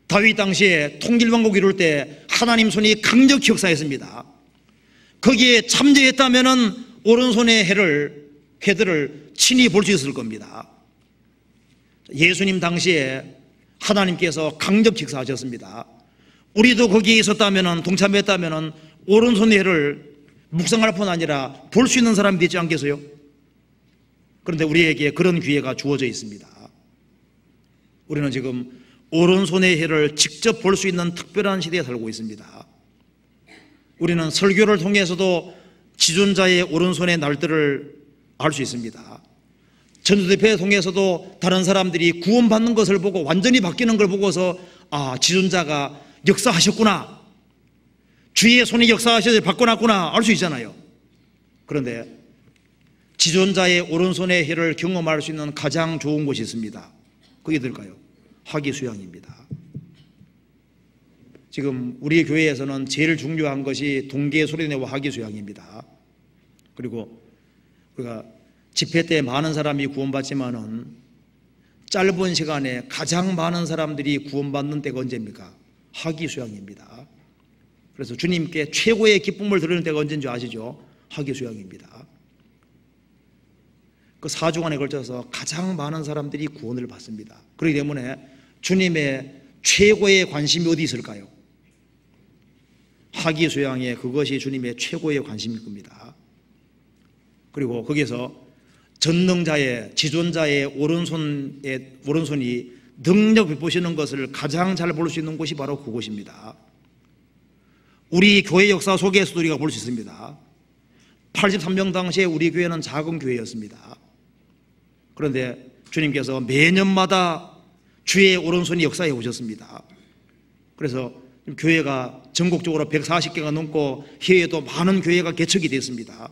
다윗 당시에 통일왕국 이룰 때 하나님 손이 강력히 역사했습니다. 거기에 참여했다면은 오른손의 해들을 친히 볼 수 있을 겁니다. 예수님 당시에 하나님께서 강력히 역사하셨습니다. 우리도 거기에 있었다면은, 동참했다면은 오른손의 해를 묵상할 뿐 아니라 볼 수 있는 사람이 되지 않겠어요? 그런데 우리에게 그런 기회가 주어져 있습니다. 우리는 지금 오른손의 해를 직접 볼 수 있는 특별한 시대에 살고 있습니다. 우리는 설교를 통해서도 지존자의 오른손의 날들을 알 수 있습니다. 전도대회를 통해서도 다른 사람들이 구원받는 것을 보고 완전히 바뀌는 걸 보고서, 아, 지존자가 역사하셨구나, 주의 손이 역사하셔서 바꿔놨구나 알 수 있잖아요. 그런데 지존자의 오른손의 해를 경험할 수 있는 가장 좋은 곳이 있습니다. 그게 될까요? 화기수양입니다. 지금 우리 교회에서는 제일 중요한 것이 동계 소리내와 화기수양입니다. 그리고 우리가 집회 때 많은 사람이 구원받지만은 짧은 시간에 가장 많은 사람들이 구원받는 때가 언제입니까? 화기수양입니다. 그래서 주님께 최고의 기쁨을 드리는 때가 언제인 줄 아시죠? 화기수양입니다. 그 4주간에 걸쳐서 가장 많은 사람들이 구원을 받습니다. 그렇기 때문에 주님의 최고의 관심이 어디 있을까요? 화기수양에 그것이 주님의 최고의 관심일 겁니다. 그리고 거기서 전능자의, 지존자의 오른손이 능력 베푸시는 것을 가장 잘 볼 수 있는 곳이 바로 그곳입니다. 우리 교회 역사 속에서도 우리가 볼 수 있습니다. 83년 당시에 우리 교회는 작은 교회였습니다. 그런데 주님께서 매년마다 주의 오른손이 역사해 오셨습니다. 그래서 교회가 전국적으로 140개가 넘고 해외에도 많은 교회가 개척이 됐습니다.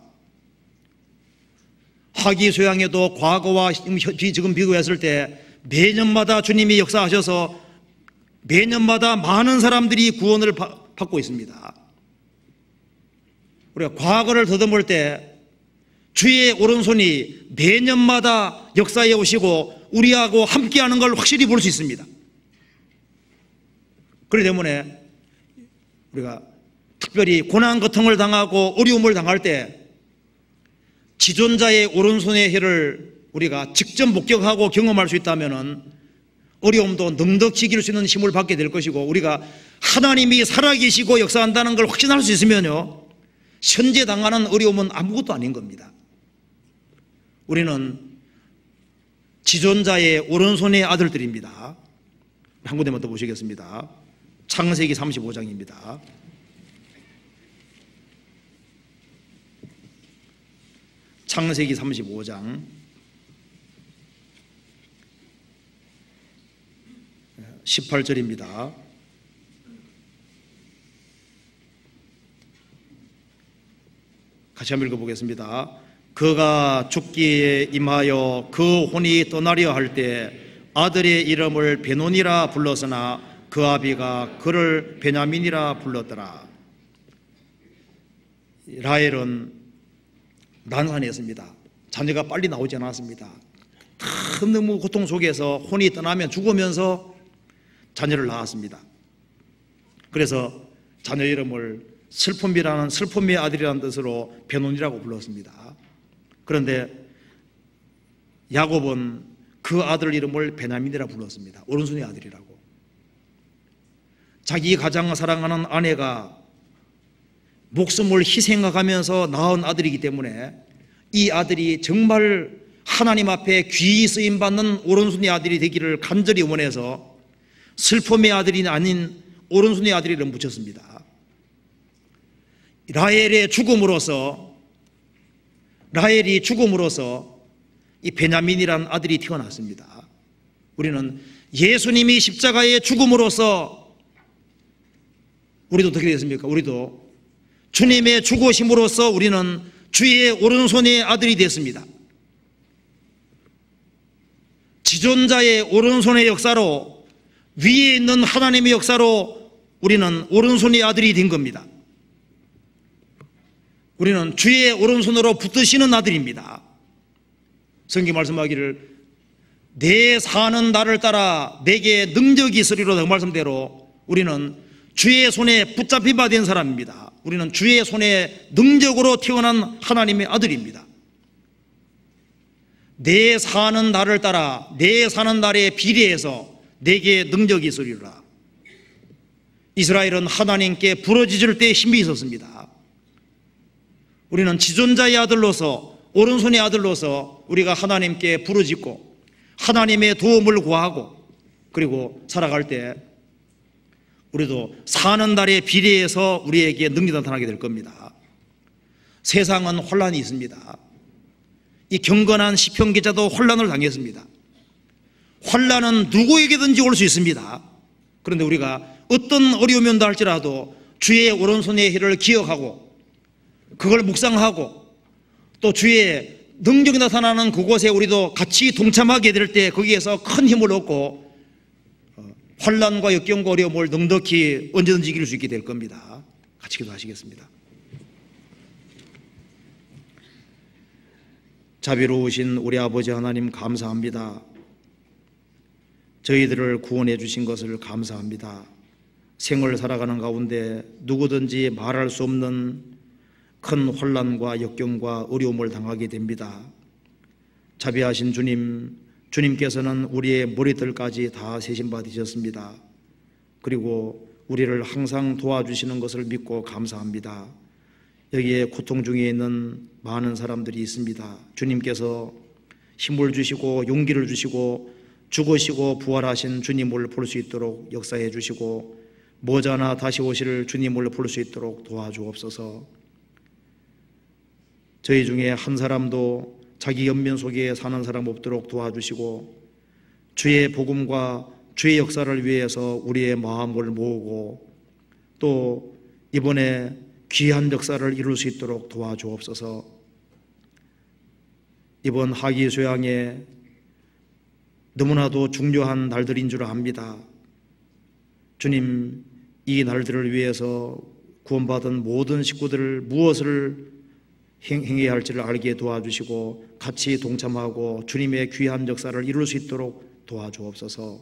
화기수양에도 과거와 지금 비교했을 때 매년마다 주님이 역사하셔서 매년마다 많은 사람들이 구원을 받고 있습니다. 우리가 과거를 더듬을 때 주의 오른손이 매년마다 역사해 오시고 우리하고 함께하는 걸 확실히 볼 수 있습니다. 그렇기 때문에 우리가 특별히 고난 고통을 당하고 어려움을 당할 때 지존자의 오른손의 해를 우리가 직접 목격하고 경험할 수 있다면 어려움도 넉넉히 이길 수 있는 힘을 받게 될 것이고, 우리가 하나님이 살아계시고 역사한다는 걸 확신할 수 있으면요, 현재 당하는 어려움은 아무것도 아닌 겁니다. 우리는 지존자의 오른손의 아들들입니다. 한 군데만 더 보시겠습니다. 창세기 35장입니다. 창세기 35장 18절입니다. 같이 한번 읽어보겠습니다. 그가 죽기에 임하여 그 혼이 떠나려 할 때 아들의 이름을 베논이라 불렀으나 그 아비가 그를 베냐민이라 불렀더라. 라헬은 난산했습니다. 자녀가 빨리 나오지 않았습니다. 너무 고통 속에서 혼이 떠나면 죽으면서 자녀를 낳았습니다. 그래서 자녀 이름을 슬픔이라는, 슬픔의 아들이라는 뜻으로 베논이라고 불렀습니다. 그런데 야곱은 그 아들 이름을 베냐민이라 불렀습니다. 오른손의 아들이라고. 자기 가장 사랑하는 아내가 목숨을 희생하면서 낳은 아들이기 때문에 이 아들이 정말 하나님 앞에 귀히 쓰임받는 오른손의 아들이 되기를 간절히 원해서 슬픔의 아들이 아닌 오른손의 아들 이름 붙였습니다. 라헬이 죽음으로써 이 베냐민이라는 아들이 태어났습니다. 우리는 예수님이 십자가에 죽음으로써 우리도 어떻게 됐습니까? 우리도 주님의 죽으심으로써 우리는 주의 오른손의 아들이 됐습니다. 지존자의 오른손의 역사로, 위에 있는 하나님의 역사로 우리는 오른손의 아들이 된 겁니다. 우리는 주의 오른손으로 붙드시는 아들입니다. 성경 말씀하기를 내 사는 날을 따라 내게 능력이 있으리로다, 그 말씀대로 우리는 주의 손에 붙잡힌 바 된 사람입니다. 우리는 주의 손에 능력으로 태어난 하나님의 아들입니다. 내 사는 날을 따라 내 사는 날에 비례해서 내게 능력이 있으리라. 이스라엘은 하나님께 부르짖을 때 힘이 있었습니다. 우리는 지존자의 아들로서, 오른손의 아들로서 우리가 하나님께 부르짖고 하나님의 도움을 구하고 그리고 살아갈 때 우리도 사는 날에 비례해서 우리에게 능력이 나타나게 될 겁니다. 세상은 혼란이 있습니다. 이 경건한 시편 기자도 혼란을 당했습니다. 혼란은 누구에게든지 올 수 있습니다. 그런데 우리가 어떤 어려움이 온다 할지라도 주의 오른손의 힘을 기억하고 그걸 묵상하고 또 주의 능력이 나타나는 그곳에 우리도 같이 동참하게 될 때 거기에서 큰 힘을 얻고 환난과 역경과 어려움을 넉넉히 언제든지 이길 수 있게 될 겁니다. 같이 기도하시겠습니다. 자비로우신 우리 아버지 하나님, 감사합니다. 저희들을 구원해 주신 것을 감사합니다. 생을 살아가는 가운데 누구든지 말할 수 없는 큰 혼란과 역경과 어려움을 당하게 됩니다. 자비하신 주님, 주님께서는 우리의 머리털까지 다 세신 바 되셨습니다. 그리고 우리를 항상 도와주시는 것을 믿고 감사합니다. 여기에 고통 중에 있는 많은 사람들이 있습니다. 주님께서 힘을 주시고 용기를 주시고 죽으시고 부활하신 주님을 볼 수 있도록 역사해 주시고 머지않아 다시 오실 주님을 볼 수 있도록 도와주옵소서. 저희 중에 한 사람도 자기 연면 속에 사는 사람 없도록 도와주시고 주의 복음과 주의 역사를 위해서 우리의 마음을 모으고 또 이번에 귀한 역사를 이룰 수 있도록 도와주옵소서. 이번 하기 소양에 너무나도 중요한 날들인 줄 압니다. 주님, 이 날들을 위해서 구원받은 모든 식구들을 무엇을 행해야 할지를 알게 도와주시고 같이 동참하고 주님의 귀한 역사를 이룰 수 있도록 도와주옵소서.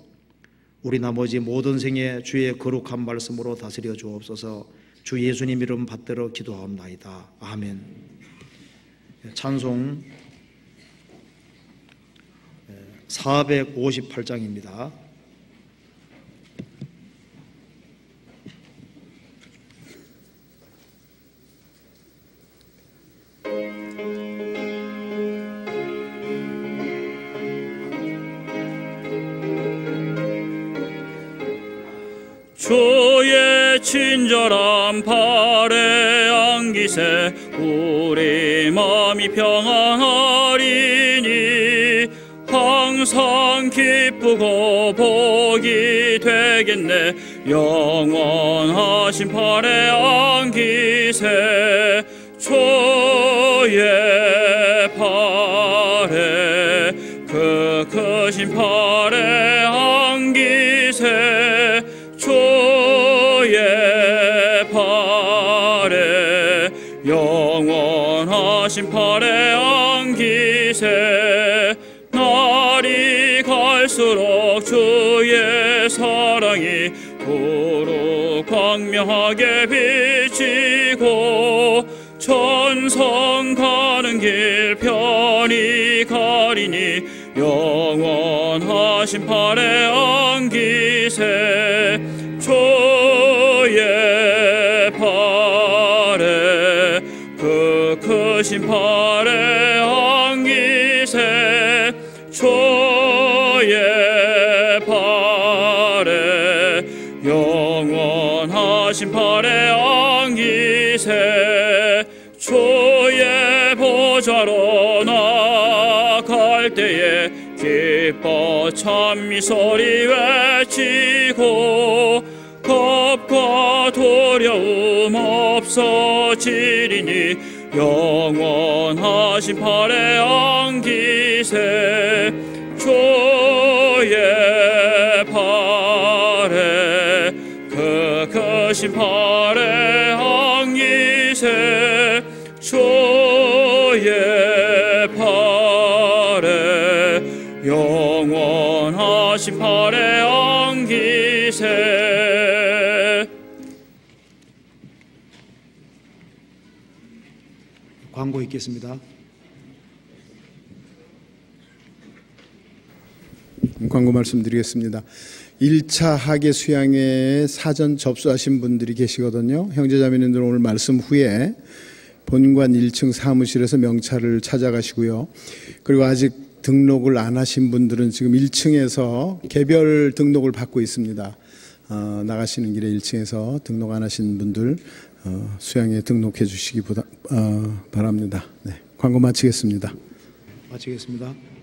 우리 나머지 모든 생에 주의 거룩한 말씀으로 다스려 주옵소서. 주 예수님 이름 받들어 기도하옵나이다. 아멘. 찬송 458장입니다. 주의 친절한 발에 안기세 우리 마음이 평안하리니 항상 기쁘고 복이 되겠네. 영원하신 발에 안기세 주의 발에 그 크신 발에 안기세 주의 발에 영원하신 발에 안기세. 날이 갈수록 주의 사랑이 도로 광명하게 비치고 천성 가는 길 편히 가리니 영원하신 발에 안기세 주의 발에 그 크신 발에 안기세 주의 발에 영원하신 발에 안기세. 주의 보좌로 나갈 때에 기뻐 찬미 소리 외치고 겁과 두려움 없어지리니 영원하신 발에 안기세 주의 발에 그 크신 발에 안기세 주의 발에 영원하신 발에 안기세. 광고 있겠습니다. 광고 말씀드리겠습니다. 1차 학예 수양회에 사전 접수하신 분들이 계시거든요. 형제자매님들 오늘 말씀 후에 본관 1층 사무실에서 명찰을 찾아가시고요. 그리고 아직 등록을 안 하신 분들은 지금 1층에서 개별 등록을 받고 있습니다. 나가시는 길에 1층에서 등록 안 하신 분들 수양회에 등록해 주시기 바랍니다. 네, 광고 마치겠습니다. 마치겠습니다.